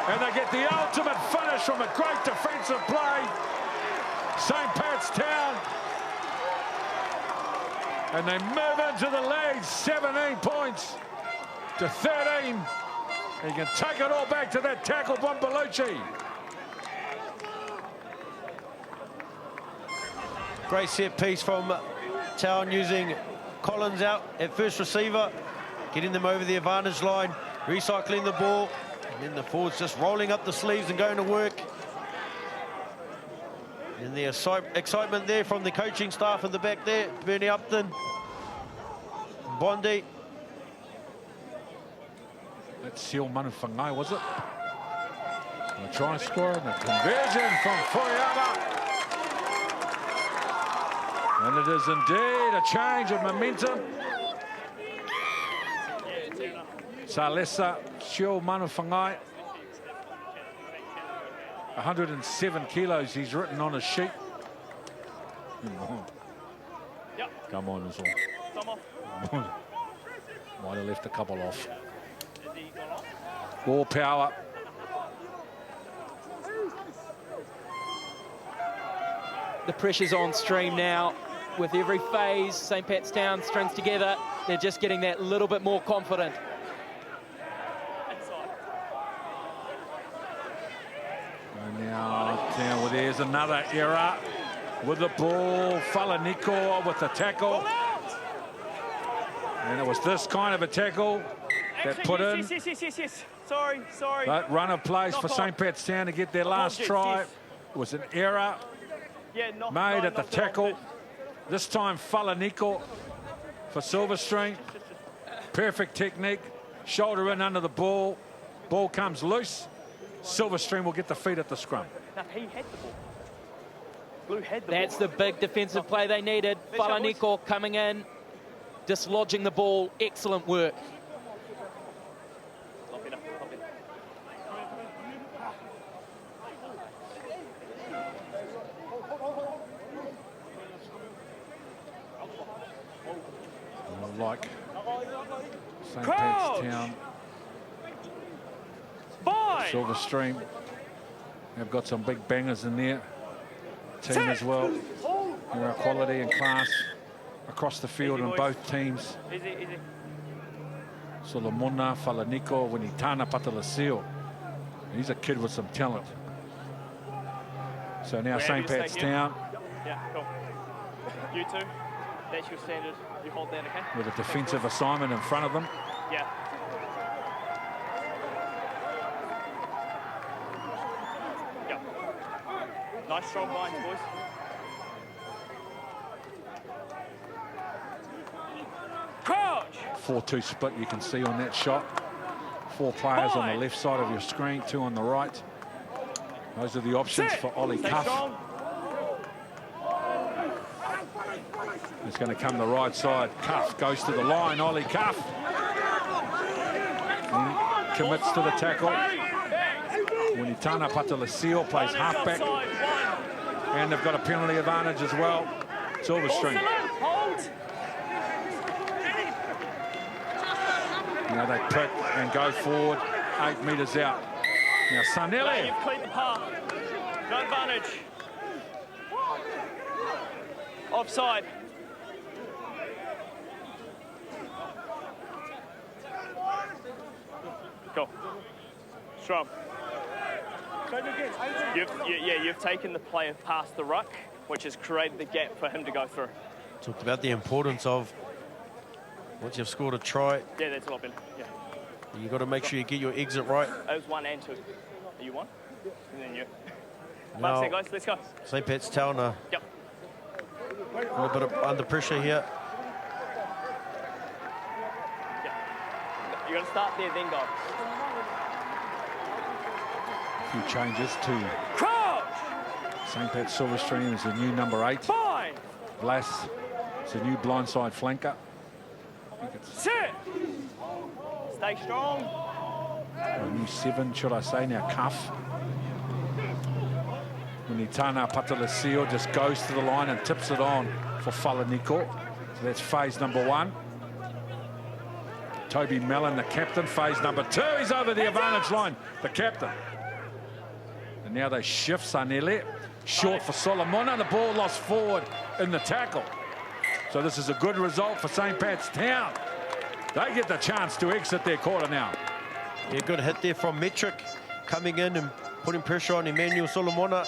And they get the ultimate finish from a great defensive play. St. Pat's Town. And they move into the lead, 17 points to 13. And you can take it all back to that tackle from Bellucci. Great set piece from Town using Collins out at first receiver, getting them over the advantage line, recycling the ball, and then the forwards just rolling up the sleeves and going to work. And the excitement there from the coaching staff at the back there, Bernie Upton, Bondi. That's Seal Manufangai, was it? And a try scorer and a conversion from Fuyama. And it is indeed a change of momentum. Salesa Seal Manufangai. 107 kilos he's written on his sheet. Come on, as well. Might have left a couple off. Ball power. The pressure's on stream now. With every phase, St. Pat's Town strings together. They're just getting that little bit more confident. And now there's another error with the ball. Falaniko with the tackle. And it was this kind of a tackle that put in. Yes. Sorry. That runner plays for St. Pat's Town to get their last try. It was an error made at the tackle. This time Falaniko for Silverstream. Perfect technique. Shoulder in under the ball. Ball comes loose. Silverstream will get the feet at the scrum. No, he had the ball. Blue had the That's ball. the big defensive play they needed. Falaniko coming in, dislodging the ball. Excellent work. like St. Pat's Town, Silverstream have got some big bangers in there. Team as well. There are quality and class across the field in both teams. Solomona, Falaniko, Winitana, Patalasio. He's a kid with some talent. So now St. Pat's Town. Yeah, cool. You two, that's your standard. You hold that, okay? With a defensive assignment in front of them. Yeah. Yeah. Nice strong lines, boys. Crouch! 4-2 split you can see on that shot. 4 players on the left side of your screen, 2 on the right. Those are the options for Ollie Cuff. It's going to come the right side. Cuff goes to the line. Ollie Cuff. He commits to the tackle. Winitana Patalasio plays halfback. And they've got a penalty advantage as well. Silverstream. Now they pick and go forward. 8 metres out. Now Sanelli. You've cleaned the path. No advantage. Offside. Go. Strong. You've taken the player past the ruck, which has created the gap for him to go through. Talked about the importance of once you've scored a try. Yeah, that's a lot better. Yeah. You got to make sure you get your exit right. It was 1 and 2. Are you 1? And then you. Now, Mark's there, guys. Let's go. St. Pat's Town are Yep. a little bit of under pressure here. Yeah. You got to start there, then go. A few changes to Crouch! St. Pat's Silverstream is the new number 8. Fine. Glass is a new blindside flanker. Sit. Stay strong. A new 7, should I say, now Cuff. Winitana Patalasio just goes to the line and tips it on for Falaniko. So that's phase number 1. Toby Mellon, the captain, phase number 2. He's over the advantage line, the captain. And now they shift Sanele. Short for Solomona. The ball lost forward in the tackle. So this is a good result for St. Pat's Town. They get the chance to exit their quarter now. Yeah, good hit there from Metric, coming in and putting pressure on Emmanuel Solomona.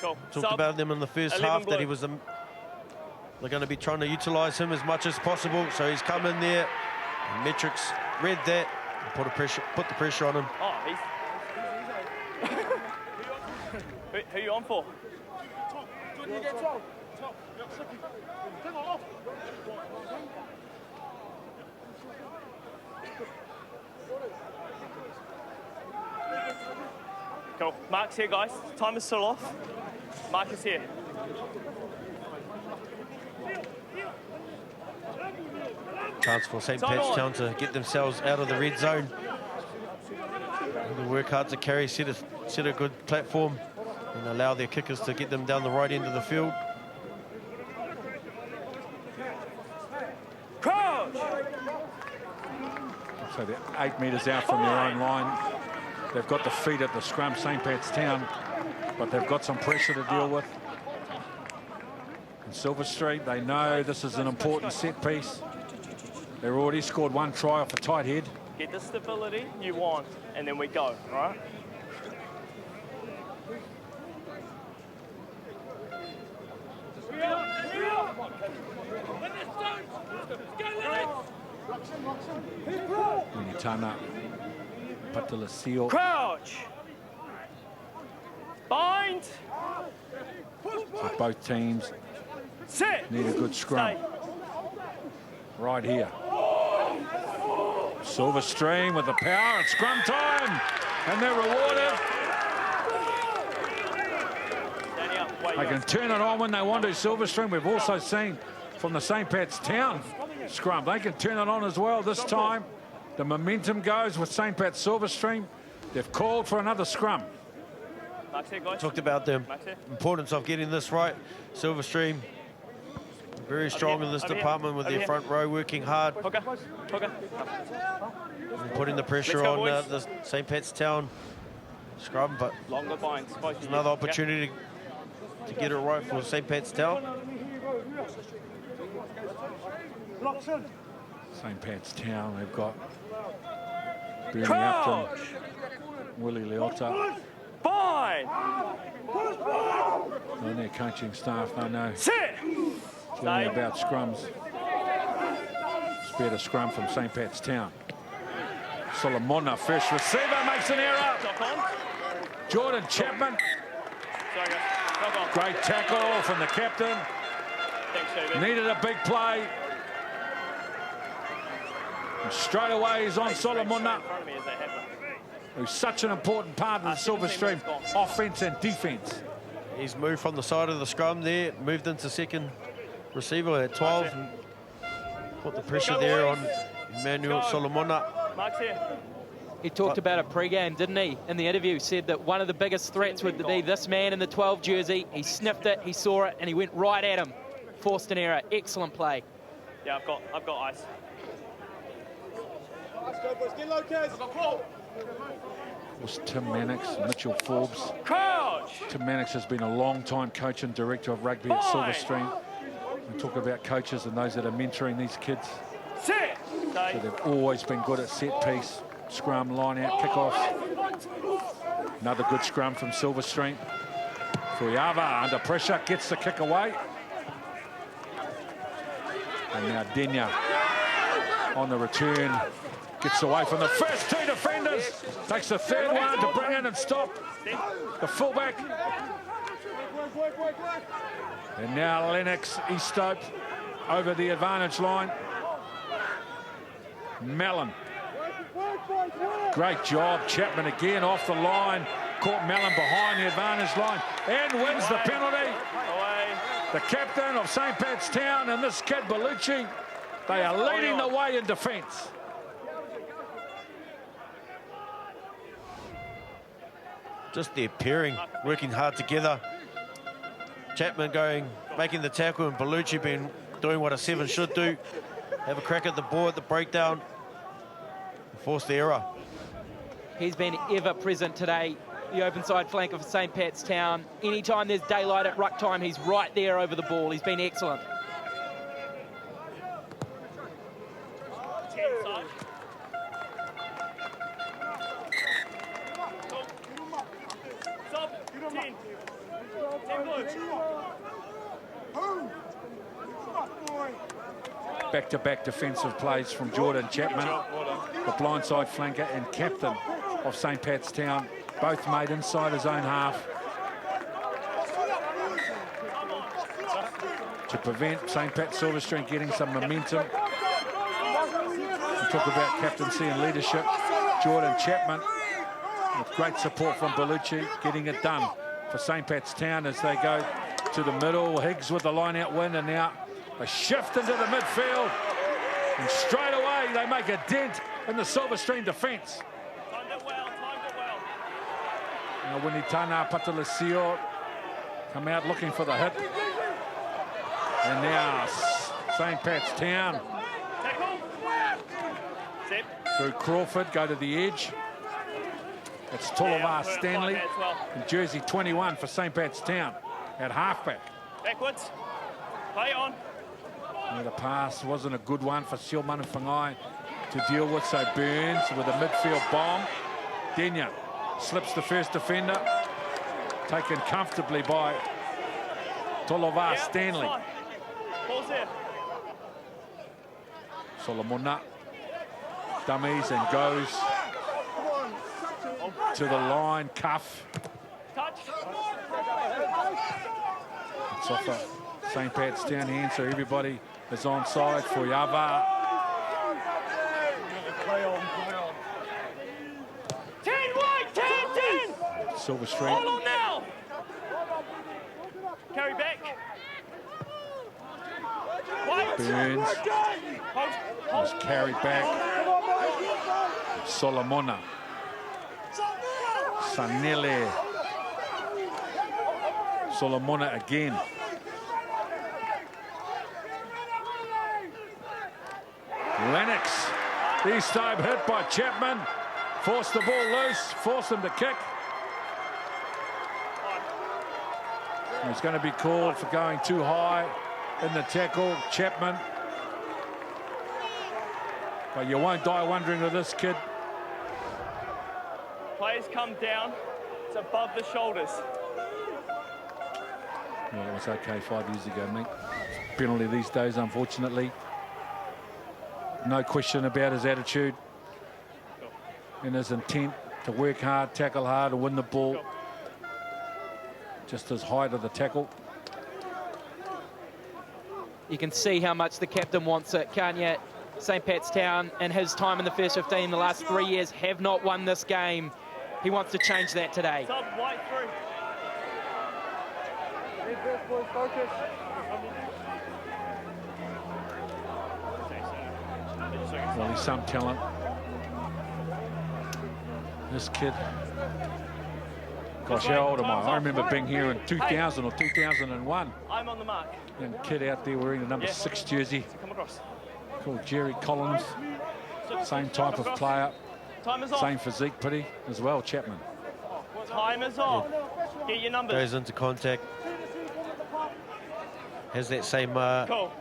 Cool. Talked about them in the first half that he was they're going to be trying to utilise him as much as possible. So he's come in there. And Metric's read that and put the pressure on him. Oh, he's... Who are you on for? Cool. Mark's here, guys. Time is still off. Mark is here. Chance for St. Pat's Town to get themselves out of the red zone. They'll work hard to carry, set a good platform and allow their kickers to get them down the right end of the field. Crouch! So they're 8 metres out from their own line. They've got the feet at the scrum, St. Pat's Town, but they've got some pressure to deal with. In Silverstream, they know this is an important set piece. They've already scored 1 try off a tight head. Get the stability you want, and then we go, all right? Winitana Patalasio. Crouch! Bind! So both teams Sit! need a good scrum. Stay. Right here. Silverstream with the power at scrum time, and they're rewarded. They can turn it on when they want to. Silverstream, we've also seen from the St. Pat's Town scrum, they can turn it on as well this time. The momentum goes with St. Pat's Silverstream. They've called for another scrum. Talked about the importance of getting this right. Silverstream, Very strong in this department with their front row, working hard. Okay. And putting the pressure on the St. Pat's Town scrum, but Longer binds. another opportunity to get it right for St. Pat's Town. St. Pat's Town, they've got Bernie Upton, Willie Leota. Fine. And their coaching staff, they know Sit. plenty about scrums. Spared a scrum from St. Pat's Town. Solomona, first receiver, makes an error. Jordan Chapman. Great tackle from the captain. Needed a big play. And straight away he's on Solomona, who's such an important part of the Silverstream offense and defense. He's moved from the side of the scrum there, moved into second receiver at 12. And put the pressure there on Emmanuel Solomona. Mark's here. He talked about a pre-game, didn't he? In the interview, said that one of the biggest threats would be this man in the 12 jersey. He sniffed it, he saw it, and he went right at him. Forced an error. Excellent play. Yeah, I've got ice. Was Tim Mannix, Mitchell Forbes. Coach. Tim Mannix has been a long-time coach and director of rugby at Silverstream. We talk about coaches and those that are mentoring these kids. Sit. So they've always been good at set piece, scrum, line out, kickoffs. Another good scrum from Silverstream. Fuyava under pressure, gets the kick away. And now Denya on the return. Gets away from the first two defenders. Takes the third one to bring in and stop the fullback. And now Lennox Eastope over the advantage line. Mellon. Great job. Chapman again off the line. Caught Mellon behind the advantage line and wins the penalty. The captain of St. Pat's Town and this kid Bellucci, they are leading the way in defence. Just their pairing, working hard together. Chapman making the tackle, and Bellucci been doing what a 7 should do. Have a crack at the ball at the breakdown. Force the error. He's been ever present today, the open side flank of St. Pat's Town. Anytime there's daylight at ruck time, he's right there over the ball. He's been excellent. Back-to-back defensive plays from Jordan Chapman, the blindside flanker and captain of St. Pat's Town, both made inside his own half to prevent St. Pat Silverstream getting some momentum. We talk about captaincy and leadership. Jordan Chapman, with great support from Bellucci, getting it done for St. Pat's Town as they go to the middle. Higgs with the line-out win, and now a shift into the midfield. And straight away, they make a dent in the Silverstream defence. Now, Winitana Patalesio come out looking for the hit. And now St. Pat's Town through Crawford, go to the edge. It's Tolovar Stanley in jersey 21 for St. Pat's Town at halfback. Backwards. Play on. The pass wasn't a good one for Silman Whangai to deal with, so Burns with a midfield bomb. Denya slips the first defender, taken comfortably by Tolovar Stanley. Solomona dummies and goes to the line, cuff. It's off a St. Pat's Town hand, so everybody is onside for Yava. Silverstream. Hold on now. Carry back. Burns was carried back. Solomona. Sanele. Solomona again. Lennox, this time hit by Chapman, forced the ball loose, forced him to kick. He's going to be called for going too high in the tackle, Chapman. But you won't die wondering with this kid. Players come down, it's above the shoulders. Yeah, it was okay 5 years ago, mate. Penalty these days, unfortunately. No question about his attitude and his intent to work hard, tackle hard, and win the ball. Just his height of the tackle. You can see how much the captain wants it, can't you? St. Pat's Town and his time in the first 15 the last 3 years have not won this game. He wants to change that today. Sub, white through. Focus. Well, he's some talent. This kid. Gosh, how old am I? I remember being here in 2000 or 2001. I'm on the mark. Young kid out there wearing the number 6 jersey. Come across. Called Jerry Collins. Same type of player. Time is off. Same physique, pretty as well, Chapman. Time is off. Get your numbers. Goes into contact. Has that same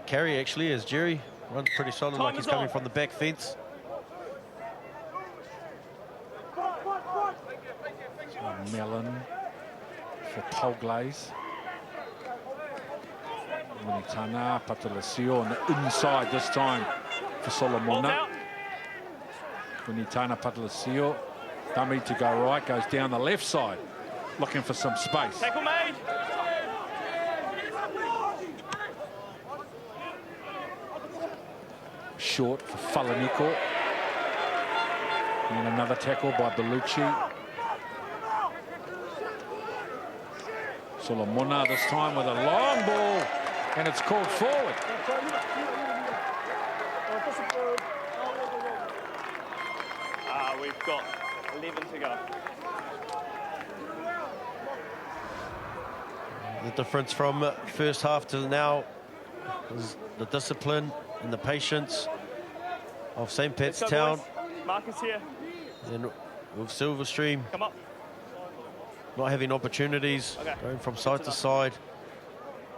carry, actually, as Jerry. Runs pretty solid, like he's coming from the back fence. Mellon for Polglaze. Winitana, Patalasio on the inside this time for Solomona. Winitana, Patalasio. Dummy to go right, goes down the left side, looking for some space. Tackle made. Short for Falaniko. And another tackle by Bellucci. Solomona this time with a long ball, and it's called forward. We've got 11 to go. The difference from first half to now is the discipline and the patience of St. Pat's Town. Marcus here. And with Silverstream Come up. not having opportunities, going from side to side.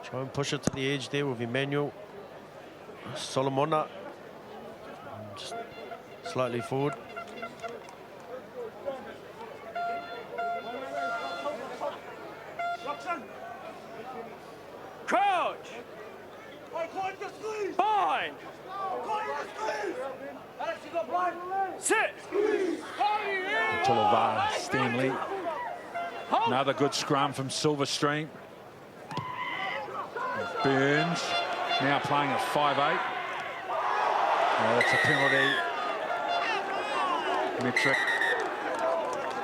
Try and push it to the edge there with Emmanuel. Solomona just slightly forward. Crouch. Bind. Sit. Tulava Stanley. Another good scrum from Silverstream. Burns now playing at 5'8". Oh, that's a penalty. Metric.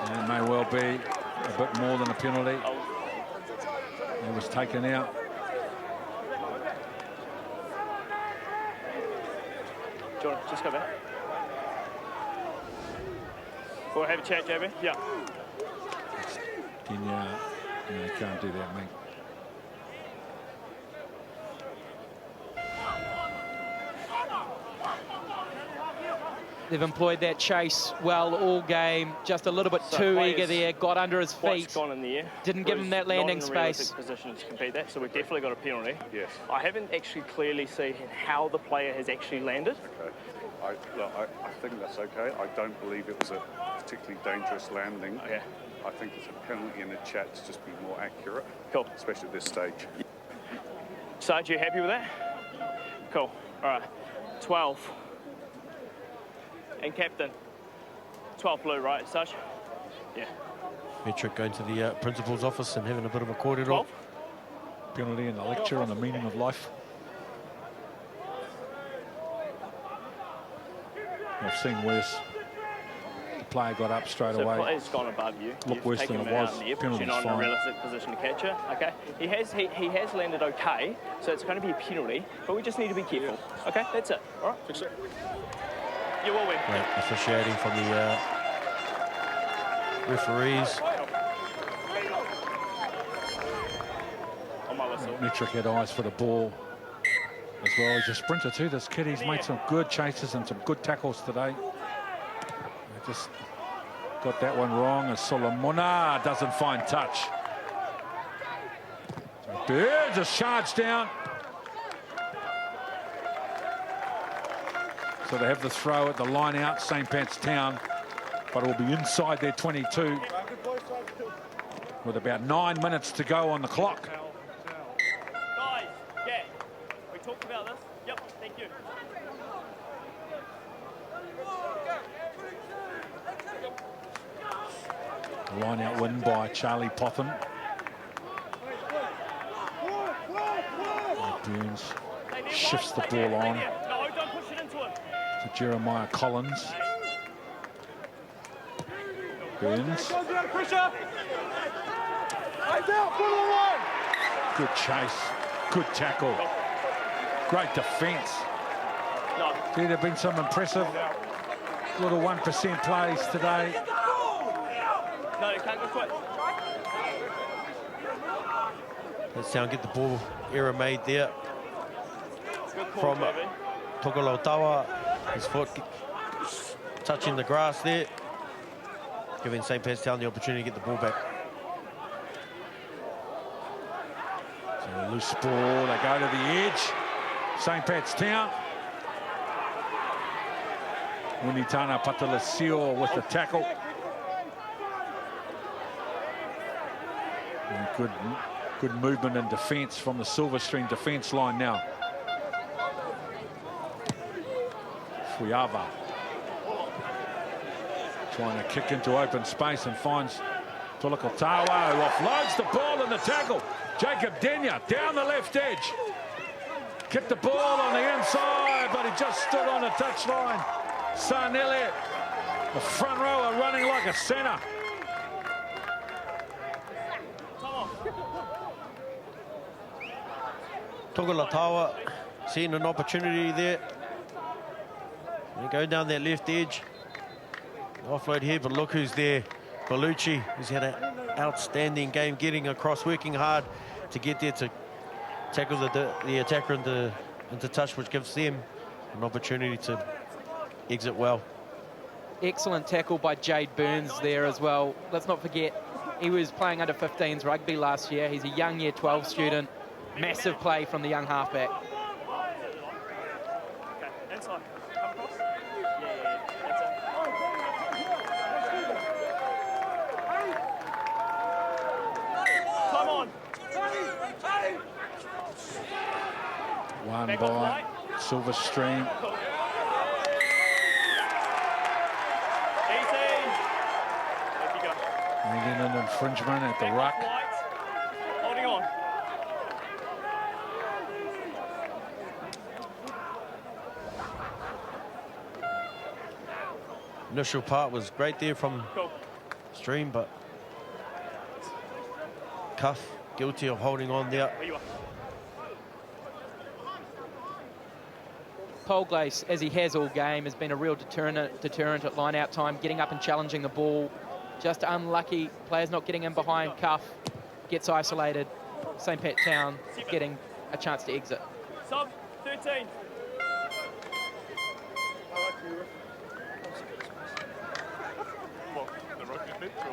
And it may well be a bit more than a penalty. It was taken out. John, just go back. We'll have a chat, JB. Yeah. No, you can't do that, mate. They've employed that chase well all game. Just a little bit too eager there. Got under his feet. What's gone in the air? Didn't give him that landing space. Position to compete that, so we've definitely got a penalty. Yes. I haven't actually clearly seen how the player has actually landed. Okay. I think that's okay. I don't believe it was a particularly dangerous landing. Okay. I think it's a penalty in the chat to just be more accurate. Cool. Especially at this stage. Sarge, you happy with that? Cool. All right. 12. And captain. 12 blue, right, Sarge? Yeah. Metric going to the principal's office and having a bit of a cordial. 12. Penalty and a lecture on the meaning of life. I've seen worse. The player got up straight So away. the player's gone above you. Looked worse than it was. Penalty's you're not in a fine. realistic position to catch it. Okay. He has landed okay, so it's going to be a penalty, but we just need to be careful. Okay, that's it. All right. Fix it. You will win. Great officiating from the referees. On my whistle. Metric had eyes for the ball. as well. He's a sprinter too, this kid. He's made some good chases and some good tackles today. They just got that one wrong as Solomona doesn't find touch. So Burns just charged down. So they have the throw at the line out, St. Pat's Town, but it will be inside their 22 with about 9 minutes to go on the clock. Guys, yeah, we talked about this. Yep, thank you. Line out win by Charlie Potham. Burns shifts the ball on No, don't push it into him. to Jeremiah Collins. Burns. Good chase, good tackle, great defence. No. There have been some impressive little 1% plays today. No, you can't go quick. Let's down get the ball error made there Good call, from Kevin. Tokolotawa. His foot touching the grass there, giving St. Pat's Town the opportunity to get the ball back. So a loose ball, they go to the edge. St. Pat's Town. Unitana Patalasio with the tackle. And good movement and defence from the Silverstream defence line now. Fuyava trying to kick into open space and finds Tulakotawa, who offloads the ball in the tackle. Jacob Denya down the left edge. Kicked the ball on the inside, but he just stood on the touchline. Son Elliott, the front row are running like a centre. Tokolotawa seeing an opportunity there. They go down that left edge. Offload here, but look who's there. Bellucci, who's had an outstanding game getting across, working hard to get there to tackle the attacker into touch, which gives them an opportunity to exit well. Excellent tackle by Jade Burns there as well. Let's not forget, he was playing under 15s rugby last year. He's a young year 12 student. Massive play from the young halfback. Okay, inside. Come across. Yeah, that's it. Come on. One Back on by right. Silverstream. Easy. Off you go. Making an infringement at the Back ruck. off right. Holding on. Initial part was great there from Cool. Stream, but Cuff guilty of holding on there. Where you are. Polglace, as he has all game, has been a real deterrent at line-out time, getting up and challenging the ball. Just unlucky, players not getting in behind. Cuff gets isolated. St. Pat Town getting a chance to exit. Sub 13.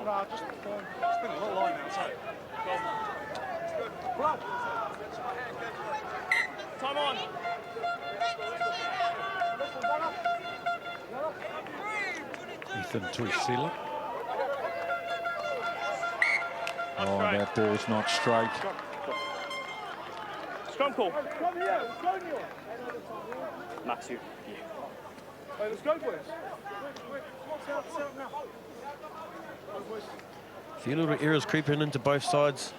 No, just spin a little line outside. Time on. Ethan Tuisila. Not Oh, straight. that ball's not straight. Scrum call. Max you. Hey, let's go, boys. A few little errors creeping into both sides.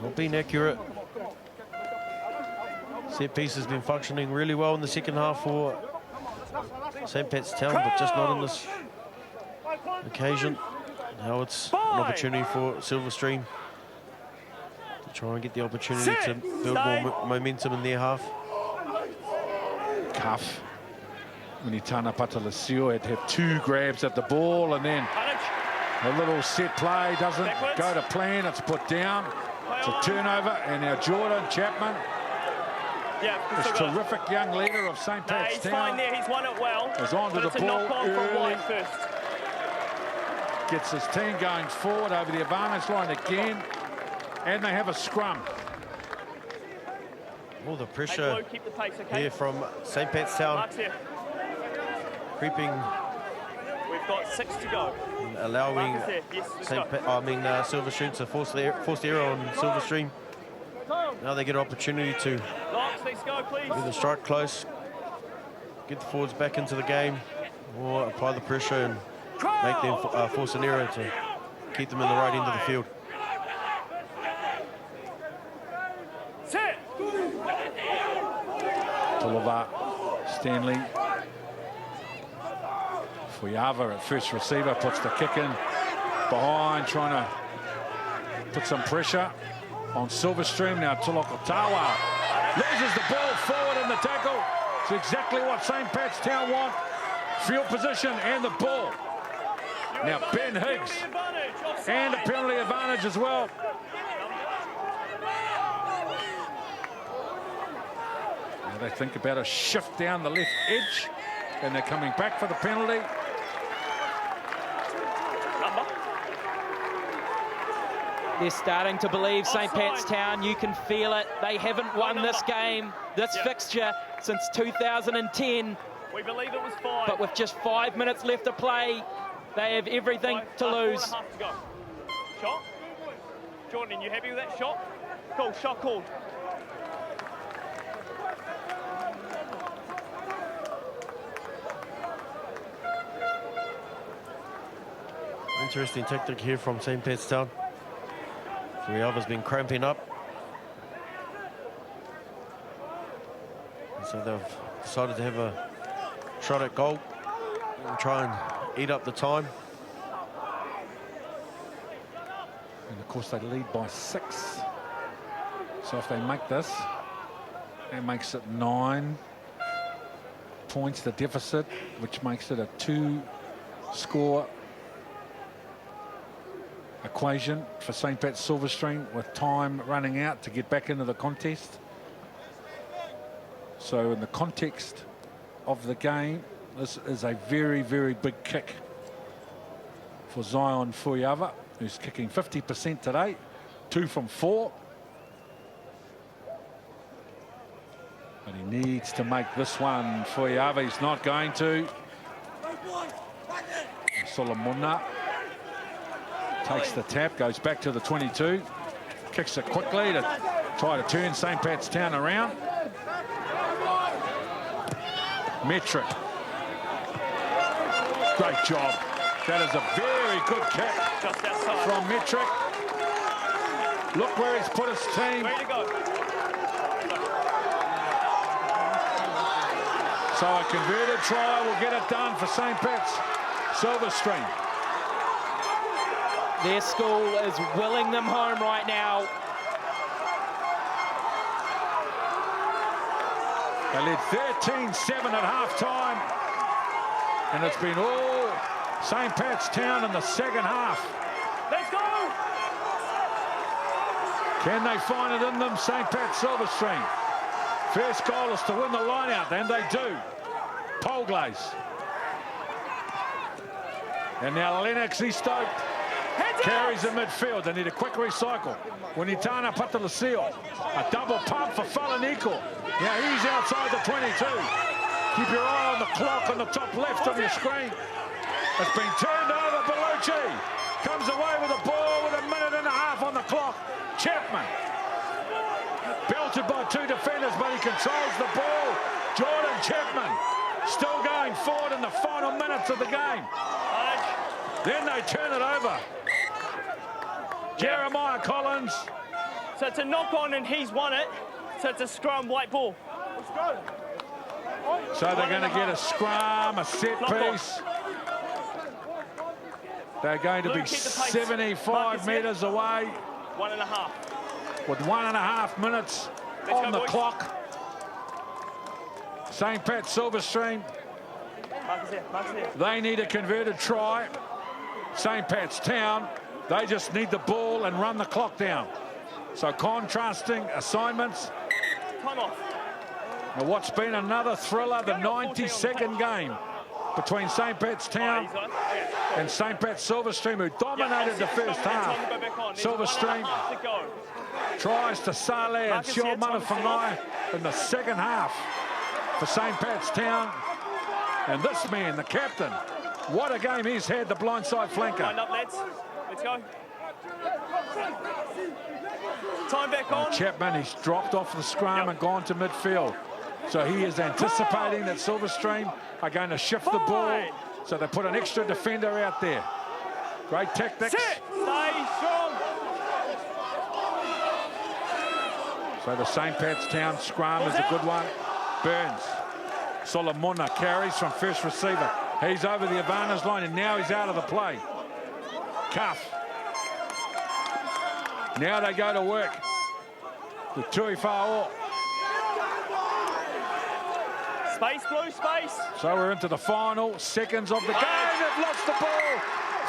Not being accurate. Set piece has been functioning really well in the second half for St. Pat's Town, but just not on this occasion. Now it's an opportunity for Silverstream to try and get the opportunity to build more momentum in their half. Cuff. Unitana Patalasio had to have 2 grabs at the ball, and then a little set play doesn't go to plan. It's put down. It's a turnover, and now Jordan Chapman Yeah, This terrific young leader of St. Pat's he's Town. fine there. He's won it well. Is on to but the it's ball a knock on from early. wide first. Gets his team going forward over the advantage line again. And they have a scrum. All the Hey, pressure Blue, keep the pace, okay? here from St. Pat's Town, Mark's here. creeping, We've got 6 to go. allowing Mark is there. Yes, let's go. Silverstream to force the error on Silverstream. Now they get an opportunity to Locks, let's go, please. get the strike close, get the forwards back into the game, or apply the pressure and make them force an error to keep them in the right end of the field. Sit. Tulava, Stanley. Fuyava at first receiver, puts the kick in behind, trying to put some pressure on Silverstream. Now Tulakotawa loses the ball forward in the tackle. It's exactly what St. Pat's Town want. Field position and the ball. Now Ben Higgs, and a penalty advantage as well. Now they think about a shift down the left edge, and they're coming back for the penalty. They're starting to believe St. Pat's Town. You can feel it. They haven't won this game, this fixture, since 2010. We believe it was 5. But with just 5 minutes left to play, they have everything to lose. 4.5 to go. Shot. Jordan, you happy with that shot? Cool, shot called. Interesting tactic here from St. Pat's Town. Fuyava's been cramping up. So they've decided to have a shot at goal and try and eat up the time. And of course they lead by 6. So if they make this, it makes it 9 points, the deficit, which makes it a 2-score equation for St. Pat's Silverstream, with time running out to get back into the contest. So in the context of the game, this is a very, very big kick for Zion Fuyava, who's kicking 50% today, 2 from 4. But he needs to make this one. Fuyava, he's not going to. Solomona takes the tap, goes back to the 22, kicks it quickly to try to turn St. Pat's Town around. Metric. Great job. That is a very good kick from Metric. Look where he's put his team. Ready to go. So a converted try will get it done for St. Pat's Silverstream. Their school is willing them home right now. They led 13-7 at half-time. And it's been all St. Pat's Town in the second half. Let's go! Can they find it in them, St. Pat's Silverstream? First goal is to win the line-out, and they do. Polglaze. And now Lennox Eastoke carries in midfield. They need a quick recycle. Winitana Patalasio. A double pump for Falaniko. Now he's outside the 22. Keep your eye on the clock on the top left of your screen. It's been turned over. Bellucci comes away with the ball with 1.5 minutes on the clock. Chapman. Belted by 2 defenders, but he controls the ball. Jordan Chapman still going forward in the final minutes of the game. Then they turn it over. Jeremiah Collins. So it's a knock on and he's won it. So it's a scrum, white ball. Let's go. So they're going to get a scrum, a set piece. They're going to be 75 metres away. 1.5. With 1.5 minutes on the clock. St. Pat's Silverstream. They need a converted try. St. Pat's Town, they just need the ball and run the clock down. So contrasting assignments. Time off. Now what's been another thriller, the 92nd game between St. Pat's Town and St. Pat's Silverstream, who dominated the first half. Silverstream tries to Sale and Shio Manafangai in the second half for St. Pat's Town. And this man, the captain, what a game he's had, the blindside flanker. Line up, lads. Let's go. Time back on. Chapman, he's dropped off the scrum and gone to midfield. So he is anticipating that Silverstream are going to shift the ball. So they put an extra defender out there. Great tactics. Stay strong. So the St. Pat's Town scrum is a good one. Burns. Solomona carries from first receiver. He's over the advantage line and now he's out of the play. Cuff. Now they go to work. The Tui Fa'o. Space, Blue, space. So we're into the final seconds of the game. They've lost the ball.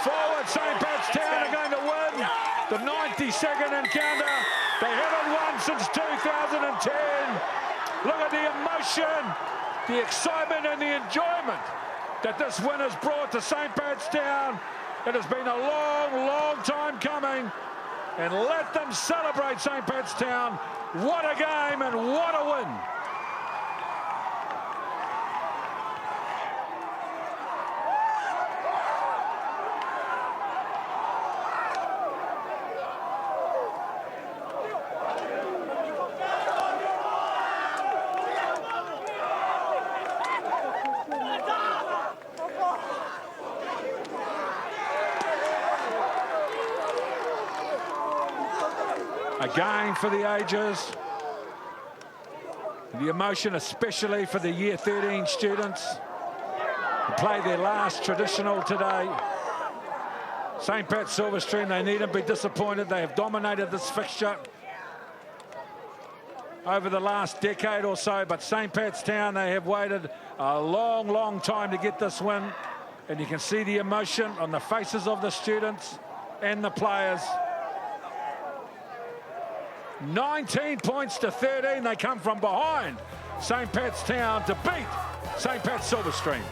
Forward, St. Pat's Town are going to win the 92nd encounter. They haven't won since 2010. Look at the emotion, the excitement and the enjoyment that this win has brought to St. Pat's Town. It has been a long, long time coming. And let them celebrate St. Pat's Town. What a game and what a win. A game for the ages. The emotion, especially for the Year 13 students who play their last traditional today. St. Pat's Silverstream, they needn't be disappointed. They have dominated this fixture over the last decade or so, but St. Pat's Town, they have waited a long, long time to get this win. And you can see the emotion on the faces of the students and the players. 19 points to 13. They come from behind St. Pat's Town to beat St. Pat's Silverstream.